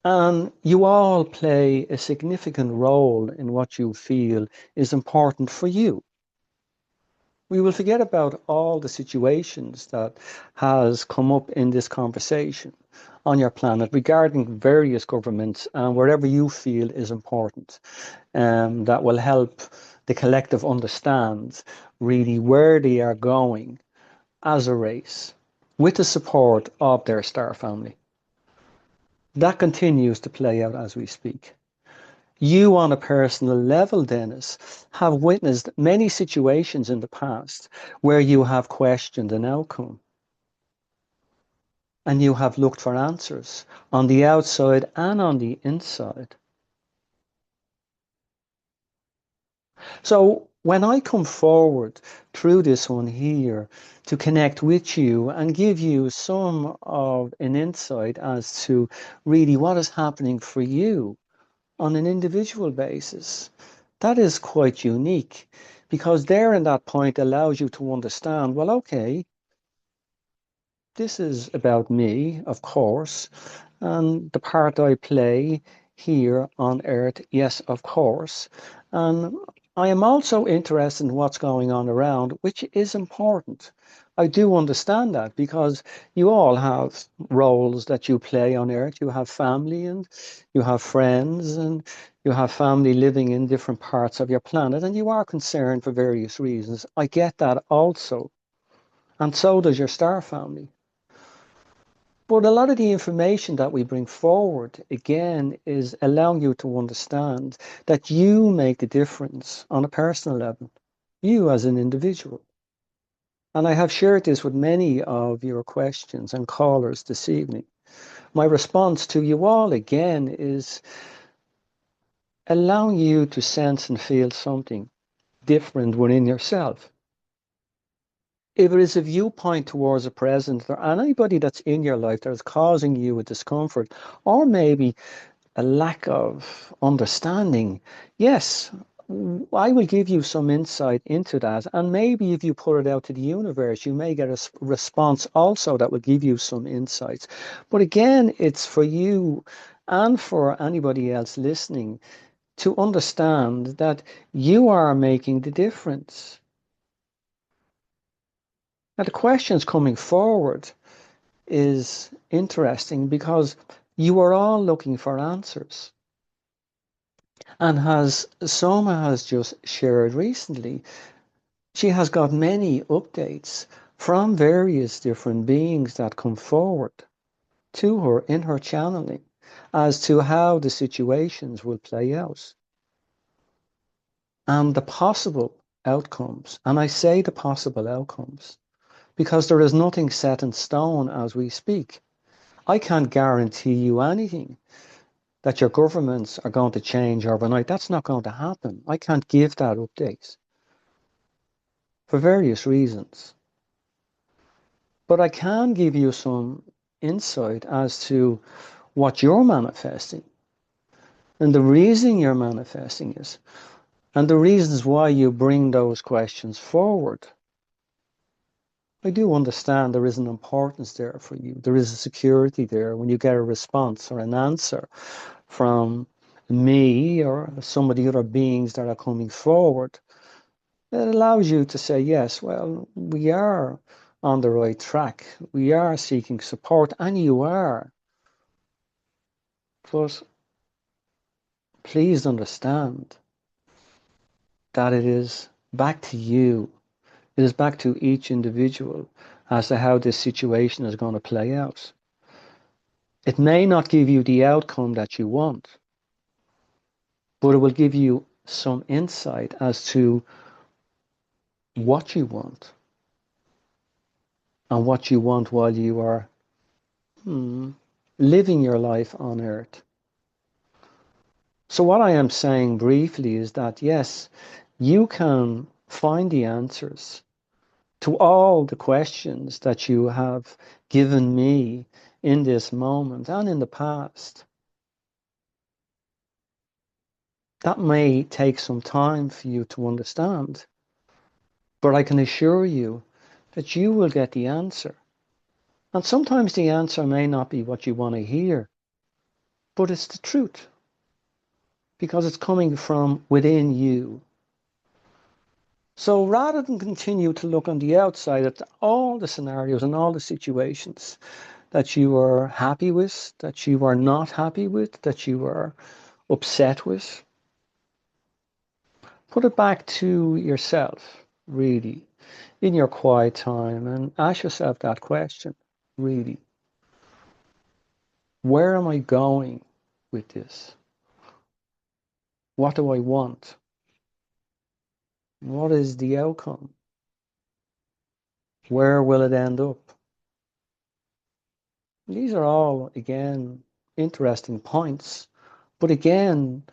And you all play a significant role in what you feel is important for you. We will forget about all the situations that has come up in this conversation on your planet regarding various governments and wherever you feel is important, that will help the collective understand really where they are going as a race with the support of their star family. That continues to play out as we speak. You, on a personal level, Dennis, have witnessed many situations in the past where you have questioned an outcome and you have looked for answers on the outside and on the inside. So when I come forward through this one here to connect with you and give you some of an insight as to really what is happening for you on an individual basis, that is quite unique, because there in that point allows you to understand, well, okay, this is about me, of course, and the part I play here on Earth, yes, of course. And I am also interested in what's going on around, which is important. I do understand that because you all have roles that you play on Earth. You have family and you have friends and you have family living in different parts of your planet, and you are concerned for various reasons. I get that also. And so does your star family. But a lot of the information that we bring forward, again, is allowing you to understand that you make the difference on a personal level, you as an individual. And I have shared this with many of your questions and callers this evening. My response to you all, again, is allowing you to sense and feel something different within yourself. If it is a viewpoint towards a present or anybody that's in your life that is causing you a discomfort or maybe a lack of understanding, yes, I will give you some insight into that. And maybe if you put it out to the universe, you may get a response also that will give you some insights. But again, it's for you and for anybody else listening to understand that you are making the difference. Now, the questions coming forward is interesting because you are all looking for answers. And as Soma has just shared recently, she has got many updates from various different beings that come forward to her in her channeling as to how the situations will play out and the possible outcomes. And I say the possible outcomes because there is nothing set in stone as we speak. I can't guarantee you anything that your governments are going to change overnight. That's not going to happen. I can't give that update for various reasons. But I can give you some insight as to what you're manifesting and the reason you're manifesting it and the reasons why you bring those questions forward. I do understand there is an importance there for you. There is a security there when you get a response or an answer from me or some of the other beings that are coming forward. It allows you to say, yes, well, we are on the right track. We are seeking support, and you are. But please understand that it is back to you. It is back to each individual as to how this situation is going to play out. It may not give you the outcome that you want, but it will give you some insight as to what you want and what you want while you are living your life on earth. So what I am saying briefly is that, yes, you can find the answers to all the questions that you have given me in this moment and in the past. That may take some time for you to understand, but I can assure you that you will get the answer. And sometimes the answer may not be what you want to hear, but it's the truth because it's coming from within you. So rather than continue to look on the outside at all the scenarios and all the situations that you are happy with, that you are not happy with, that you are upset with, put it back to yourself, really, in your quiet time and ask yourself that question, really. Where am I going with this? What do I want? What is the outcome? Where will it end up? These are all, again, interesting points. But again,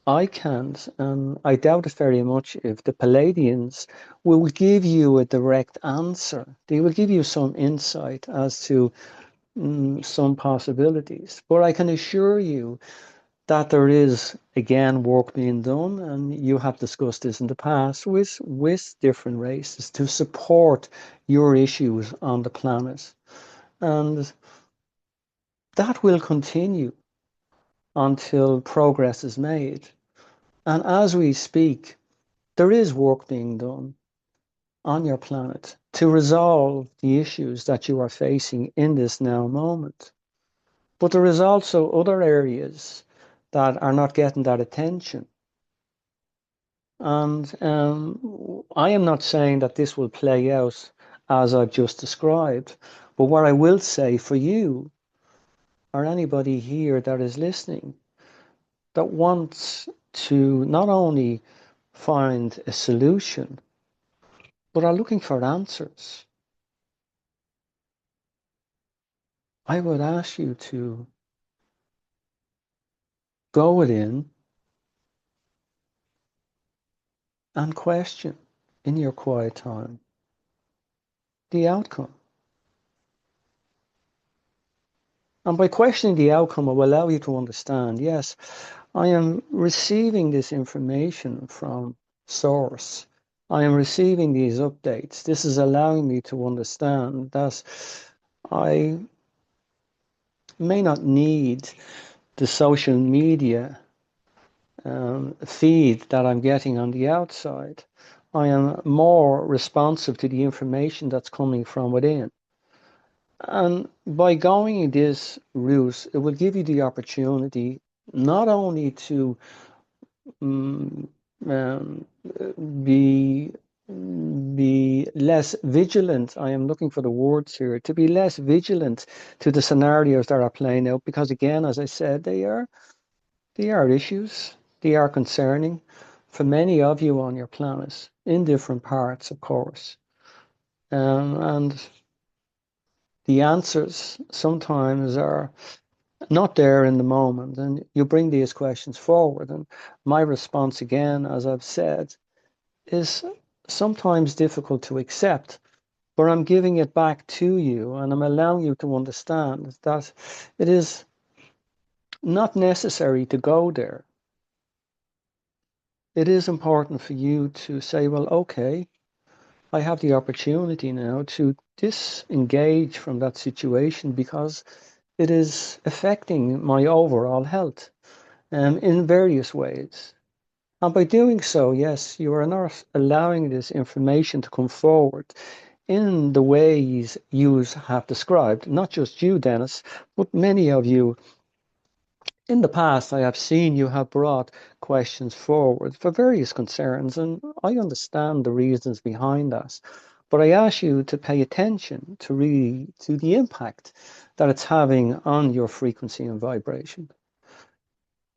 I can't, and I doubt it very much if the Pleiadians will give you a direct answer. They will give you some insight as to some possibilities. But I can assure you that there is, again, work being done, and you have discussed this in the past with different races to support your issues on the planet. And that will continue until progress is made. And as we speak, there is work being done on your planet to resolve the issues that you are facing in this now moment. But there is also other areas that are not getting that attention. And I am not saying that this will play out as I've just described, but what I will say for you or anybody here that is listening that wants to not only find a solution, but are looking for answers, I would ask you to go within and question in your quiet time the outcome. And by questioning the outcome, it will allow you to understand, yes, I am receiving this information from source. I am receiving these updates. This is allowing me to understand that I may not need the social media feed that I'm getting on the outside. I am more responsive to the information that's coming from within. And by going this route, it will give you the opportunity not only to be less vigilant. I am looking for the words here, to be less vigilant to the scenarios that are playing out, because again, as I said, they are issues, they are concerning for many of you on your planet in different parts, of course. And the answers sometimes are not there in the moment, and you bring these questions forward. And my response, again, as I've said, is sometimes difficult to accept, but I'm giving it back to you, and I'm allowing you to understand that it is not necessary to go there. It is important for you to say, well, okay, I have the opportunity now to disengage from that situation because it is affecting my overall health in various ways. And by doing so, yes, you are not allowing this information to come forward in the ways you have described, not just you, Dennis, but many of you. In the past, I have seen you have brought questions forward for various concerns, and I understand the reasons behind that. But I ask you to pay attention to the impact that it's having on your frequency and vibration.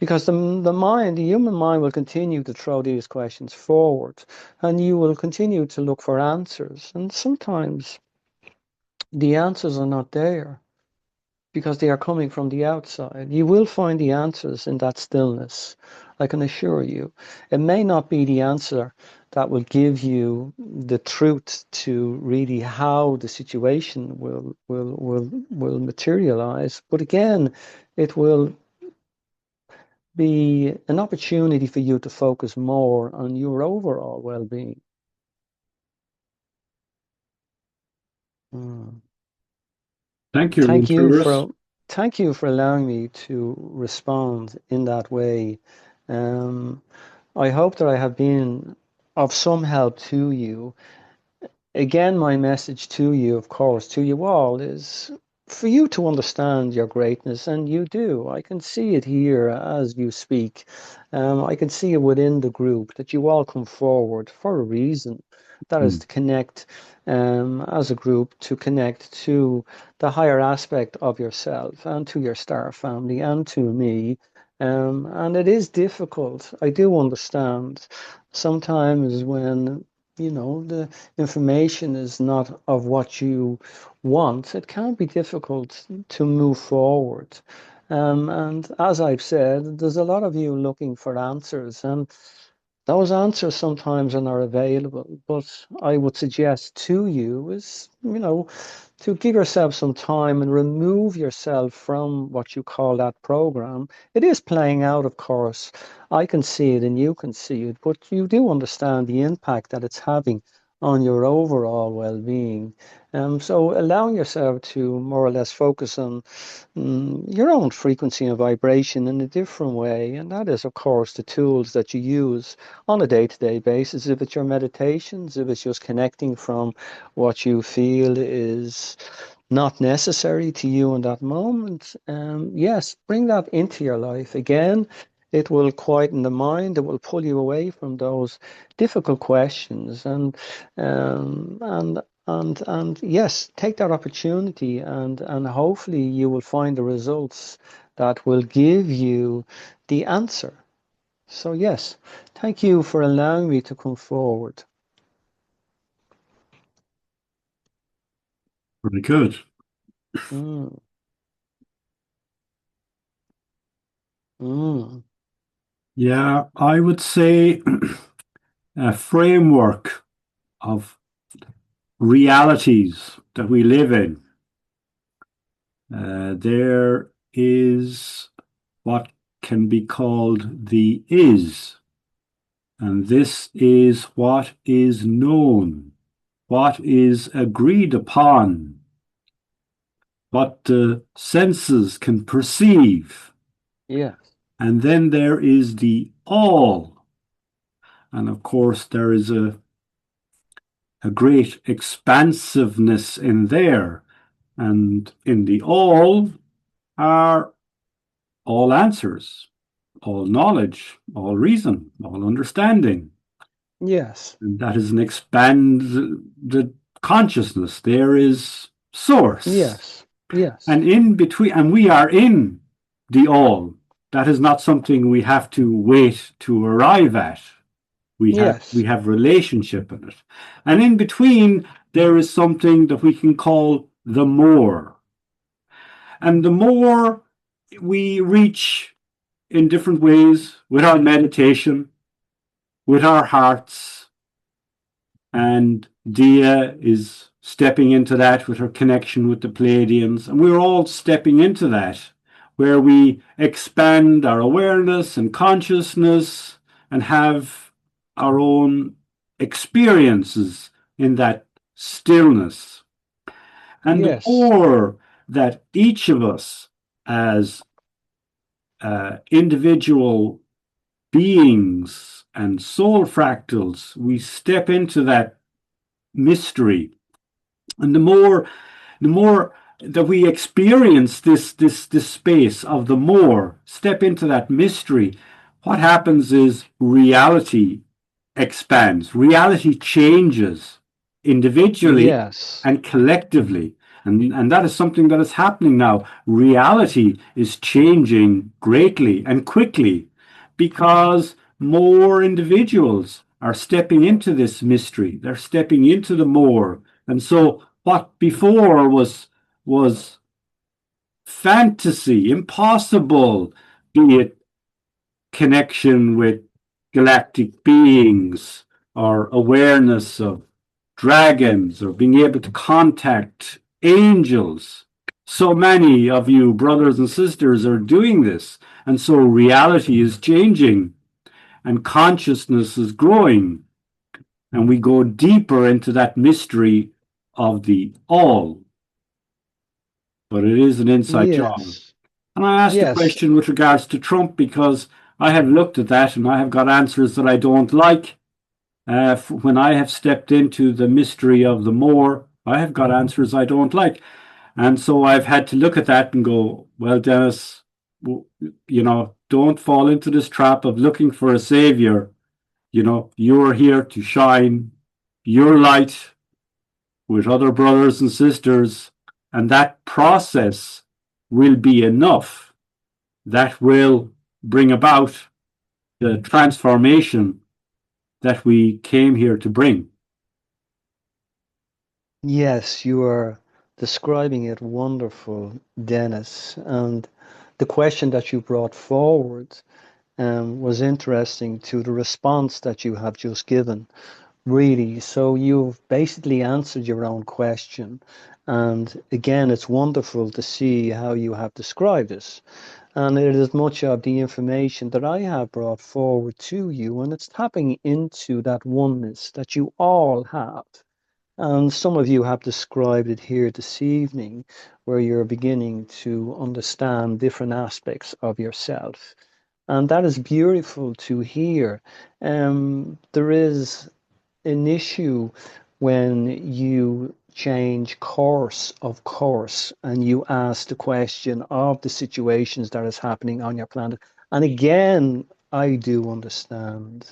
Because the human mind will continue to throw these questions forward, and you will continue to look for answers. And sometimes the answers are not there because they are coming from the outside. You will find the answers in that stillness, I can assure you. It may not be the answer that will give you the truth to really how the situation will materialize, but again, it will be an opportunity for you to focus more on your overall well-being. Thank you, Thank you Rufus. thank you for allowing me to respond in that way. I hope that I have been of some help to you. Again, my message to you, of course, to you all, is for you to understand your greatness, and you do. I can see it here as you speak. I can see it within the group that you all come forward for a reason. That is to connect as a group, to connect to the higher aspect of yourself and to your star family and to me. And it is difficult. I do understand sometimes when the information is not of what you want, it can be difficult to move forward. And as I've said, there's a lot of you looking for answers, and those answers sometimes are not available. But I would suggest to you is, to give yourself some time and remove yourself from what you call that program. It is playing out, of course. I can see it and you can see it, but you do understand the impact that it's having on your overall well-being. So allowing yourself to more or less focus on your own frequency and vibration in a different way. And that is, of course, the tools that you use on a day-to-day basis. If it's your meditations, if it's just connecting from what you feel is not necessary to you in that moment, yes, bring that into your life. Again, it will quieten the mind. It will pull you away from those difficult questions, and yes, take that opportunity, and hopefully you will find the results that will give you the answer. So yes, thank you for allowing me to come forward. Very good. Mm. Mm. Yeah, I would say a framework of realities that we live in. There is what can be called the is, and this is what is known, what is agreed upon, what the senses can perceive. Yes. And then there is the all. And of course, there is a great expansiveness in there. And in the all are all answers, all knowledge, all reason, all understanding. Yes. And that is an expanded consciousness. There is source. Yes. Yes. And in between, and we are in the all. That is not something we have to wait to arrive at. We Yes. have relationship in it. And in between, there is something that we can call the more. And the more we reach in different ways with our meditation, with our hearts, and Dia is stepping into that with her connection with the Pleiadians, and we're all stepping into that, where we expand our awareness and consciousness and have our own experiences in that stillness. And the Yes. more that each of us, as individual beings and soul fractals, we step into that mystery, and the more that we experience this space of the more, step into that mystery, what happens is reality expands, reality changes, individually Yes. and collectively. And that is something that is happening now. Reality is changing greatly and quickly because more individuals are stepping into this mystery. They're stepping into the more. And so what before was fantasy, impossible, be it connection with galactic beings or awareness of dragons or being able to contact angels. So many of you, brothers and sisters, are doing this. And so reality is changing and consciousness is growing. And we go deeper into that mystery of the all. But it is an inside job. Yes. And I asked a Yes. question with regards to Trump because I have looked at that and I have got answers that I don't like. When I have stepped into the mystery of the more, I have got answers I don't like. And so I've had to look at that and go, well, Dennis, don't fall into this trap of looking for a savior. You're here to shine your light with other brothers and sisters, and that process will be enough that will bring about the transformation that we came here to bring. Yes, you are describing it wonderful, Dennis. And the question that you brought forward was interesting to the response that you have just given, really. So you've basically answered your own question. And again, it's wonderful to see how you have described it. And it is much of the information that I have brought forward to you, and it's tapping into that oneness that you all have. And some of you have described it here this evening, where you're beginning to understand different aspects of yourself. And that is beautiful to hear. There is an issue when you change course, and you ask the question of the situations that is happening on your planet. And again, I do understand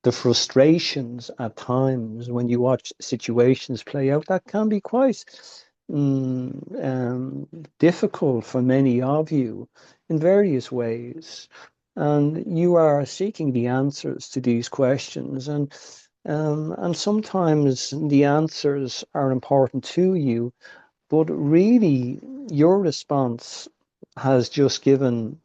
the frustrations at times when you watch situations play out that can be quite difficult for many of you in various ways. And you are seeking the answers to these questions, and sometimes the answers are important to you, but really your response has just given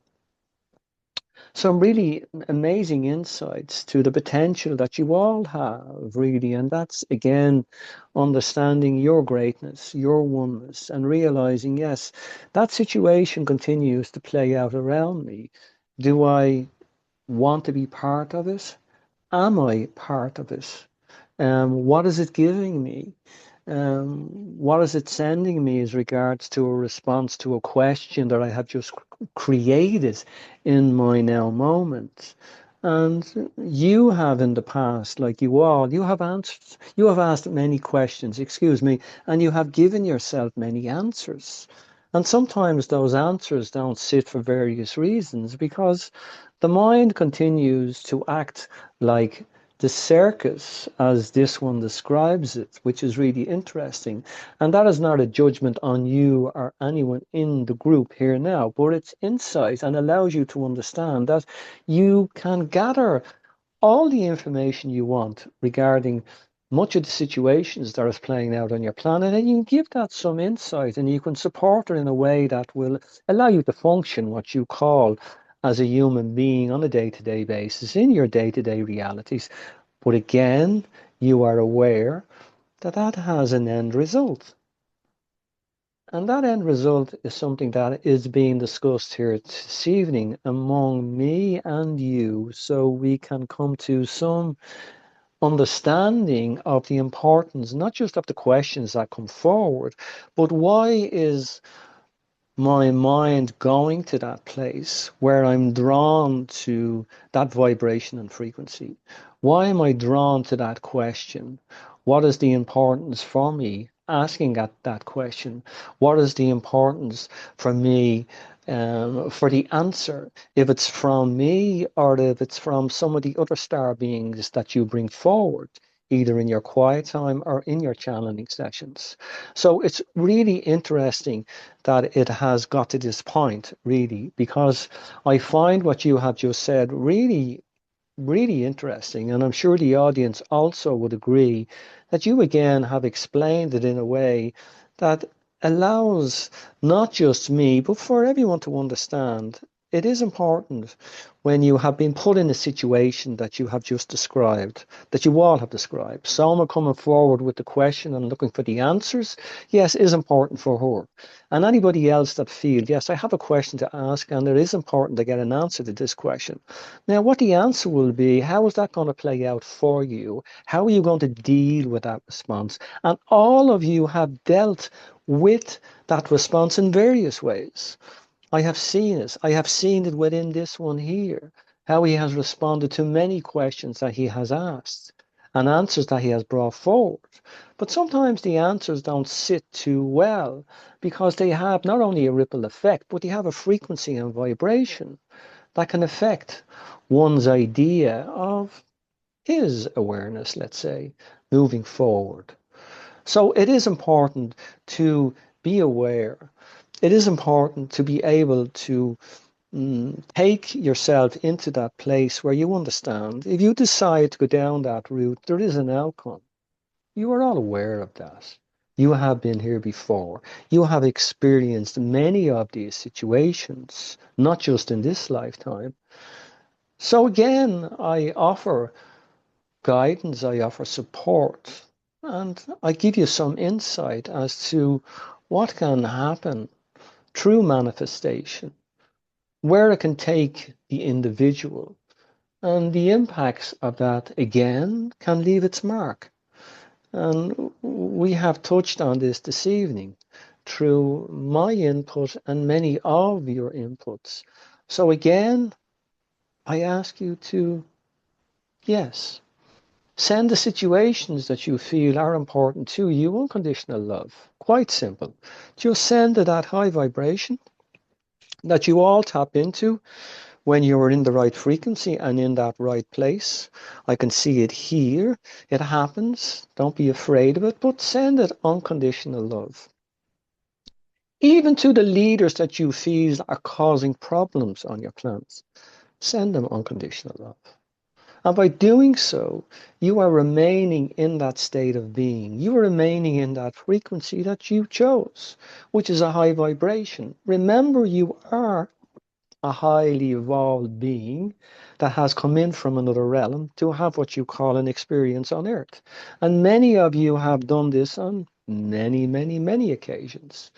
some really amazing insights to the potential that you all have, really. And that's, again, understanding your greatness, your oneness, and realizing, yes, that situation continues to play out around me. Do I want to be part of it? Am I part of it? What is it giving me? What is it sending me as regards to a response to a question that I have just created in my now moment? And you have in the past, like you have answered, you have asked many questions, excuse me, and you have given yourself many answers. And sometimes those answers don't sit for various reasons because the mind continues to act like the circus, as this one describes it, which is really interesting. And that is not a judgment on you or anyone in the group here now, but it's insight and allows you to understand that you can gather all the information you want regarding much of the situations that is playing out on your planet, and you can give that some insight and you can support it in a way that will allow you to function what you call as a human being on a day-to-day basis in your day-to-day realities. But again, you are aware that that has an end result. And that end result is something that is being discussed here this evening among me and you, so we can come to some understanding of the importance, not just of the questions that come forward, but why is my mind going to that place where I'm drawn to that vibration and frequency? Why am I drawn to that question? What is the importance for me asking that question? What is the importance for me for the answer? If it's from me or if it's from some of the other star beings that you bring forward either in your quiet time or in your channeling sessions. So it's really interesting that it has got to this point, really, because I find what you have just said really, really interesting. And I'm sure the audience also would agree that you again have explained it in a way that allows not just me, but for everyone to understand. It is important when you have been put in a situation that you have just described, that you all have described. Some are coming forward with the question and looking for the answers. Yes, it is important for her. And anybody else that feels, yes, I have a question to ask, and it is important to get an answer to this question. Now, what the answer will be, how is that going to play out for you? How are you going to deal with that response? And all of you have dealt with that response in various ways. I have seen it. I have seen it within this one here, how he has responded to many questions that he has asked and answers that he has brought forward. But sometimes the answers don't sit too well because they have not only a ripple effect, but they have a frequency and vibration that can affect one's idea of his awareness, let's say, moving forward. So it is important to be aware. It is important to be able to take yourself into that place where you understand. If you decide to go down that route, there is an outcome. You are all aware of that. You have been here before. You have experienced many of these situations, not just in this lifetime. So again, I offer guidance, I offer support, and I give you some insight as to what can happen through manifestation, where it can take the individual, and the impacts of that again can leave its mark. And we have touched on this evening through my input and many of your inputs. So again, I ask you to, yes, send the situations that you feel are important to you unconditional love. Quite simple. Just send it that high vibration that you all tap into when you're in the right frequency and in that right place. I can see it here. It happens. Don't be afraid of it, but send it unconditional love. Even to the leaders that you feel are causing problems on your planets, send them unconditional love. And by doing so, you are remaining in that state of being. You are remaining in that frequency that you chose, which is a high vibration. Remember, you are a highly evolved being that has come in from another realm to have what you call an experience on Earth. And many of you have done this on many, many, many occasions.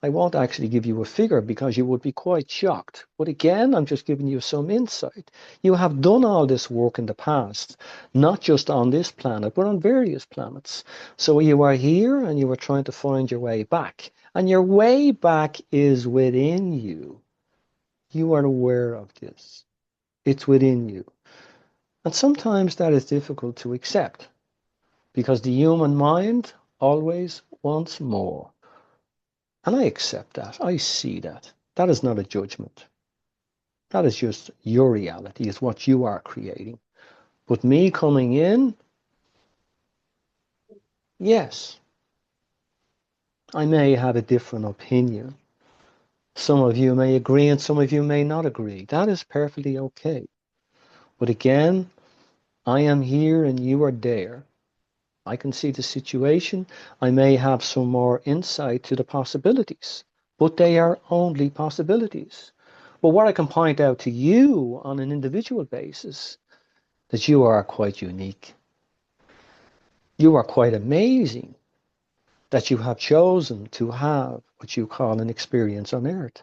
I won't actually give you a figure because you would be quite shocked. But again, I'm just giving you some insight. You have done all this work in the past, not just on this planet, but on various planets. So you are here and you are trying to find your way back. And your way back is within you. You are aware of this. It's within you. And sometimes that is difficult to accept because the human mind always wants more. And I accept that. I see that. That is not a judgment. That is just your reality, is what you are creating. But me coming in, yes, I may have a different opinion. Some of you may agree and some of you may not agree. That is perfectly okay. But again, I am here and you are there. I can see the situation. I may have some more insight to the possibilities, but they are only possibilities. But what I can point out to you on an individual basis, that you are quite unique. You are quite amazing that you have chosen to have what you call an experience on Earth.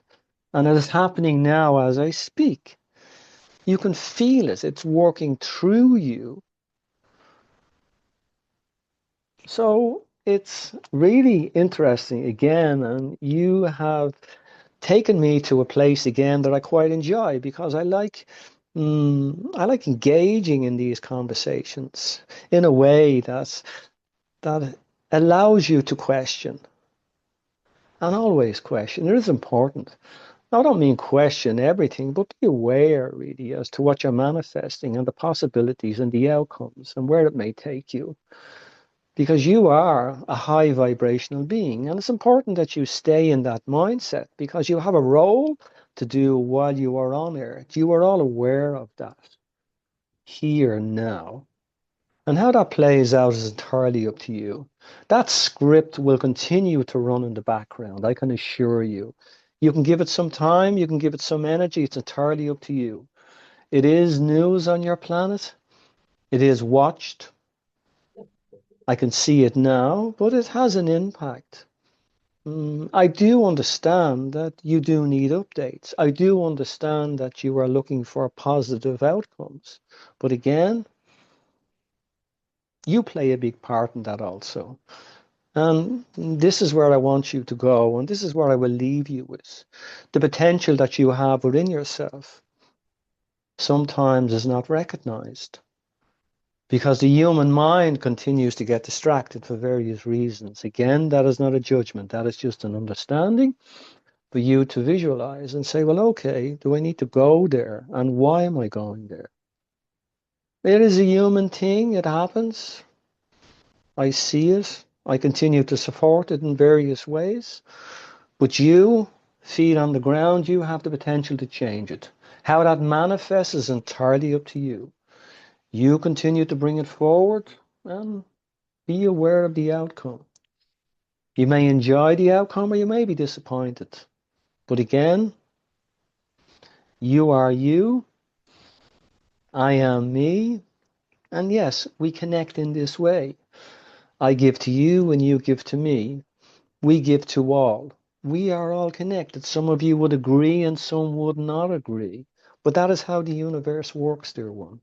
And it is happening now as I speak. You can feel it. It's working through you. So it's really interesting again, and you have taken me to a place again that I quite enjoy because I like engaging in these conversations in a way that allows you to question and always question. It is important I don't mean question everything, but be aware really as to what you're manifesting and the possibilities and the outcomes and where it may take you. Because you are a high vibrational being, and it's important that you stay in that mindset because you have a role to do while you are on earth. You are all aware of that here now. And how that plays out is entirely up to you. That script will continue to run in the background, I can assure you. You can give it some time, you can give it some energy, it's entirely up to you. It is news on your planet, it is watched. I can see it now, but it has an impact. I do understand that you do need updates. I do understand that you are looking for positive outcomes. But again, you play a big part in that also. And this is where I want you to go, and this is where I will leave you with. The potential that you have within yourself sometimes is not recognized because the human mind continues to get distracted for various reasons. Again, that is not a judgment, that is just an understanding for you to visualize and say, well, okay, do I need to go there? And why am I going there? It is a human thing, it happens. I see it. I continue to support it in various ways. But you, feet on the ground, you have the potential to change it. How that manifests is entirely up to you. You continue to bring it forward and be aware of the outcome. You may enjoy the outcome or you may be disappointed. But again, you are you, I am me, and yes, we connect in this way. I give to you and you give to me. We give to all. We are all connected. Some of you would agree and some would not agree. But that is how the universe works, dear one.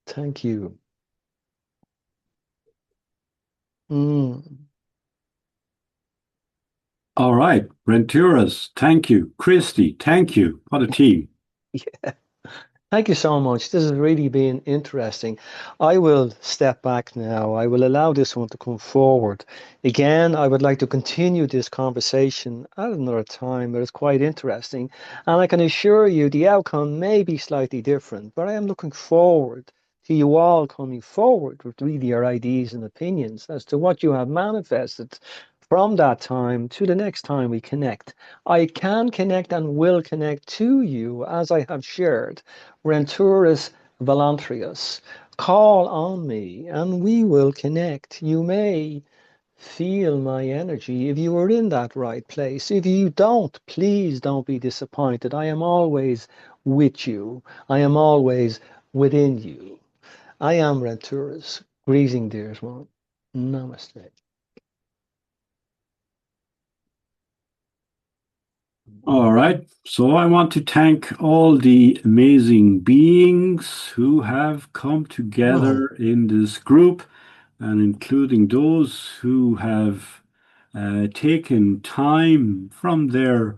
Thank you. All right, Renturas, thank you. Christy, thank you. What a team. Yeah. Thank you so much. This has really been interesting. I will step back now. I will allow this one to come forward. Again, I would like to continue this conversation at another time, but it's quite interesting. And I can assure you the outcome may be slightly different, but I am looking forward to you all coming forward with really your ideas and opinions as to what you have manifested from that time to the next time we connect. I can connect and will connect to you as I have shared. Renturus Volantrius. Call on me and we will connect. You may feel my energy if you are in that right place. If you don't, please don't be disappointed. I am always with you. I am always within you. I am Renturus. Greeting, dearest one. Namaste. All right. So I want to thank all the amazing beings who have come together in this group, and including those who have taken time from their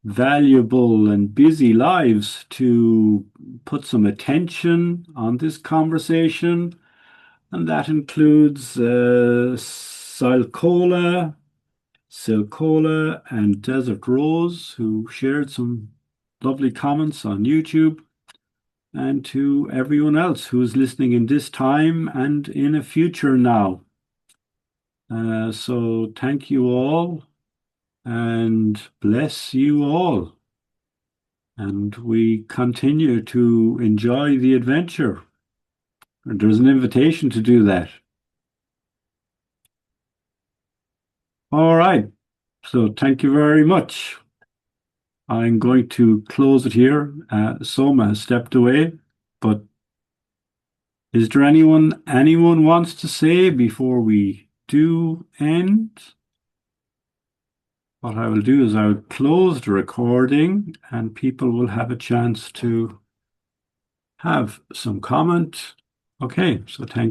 valuable and busy lives to put some attention on this conversation. And that includes Silcola and Desert Rose, who shared some lovely comments on YouTube, and to everyone else who is listening in this time and in a future now. So thank you all and bless you all. And we continue to enjoy the adventure. And there's an invitation to do that. All right. So thank you very much. I'm going to close it here. Soma has stepped away, but is there anyone wants to say before we do end? What I will do is I will close the recording and people will have a chance to have some comment. Okay, so thank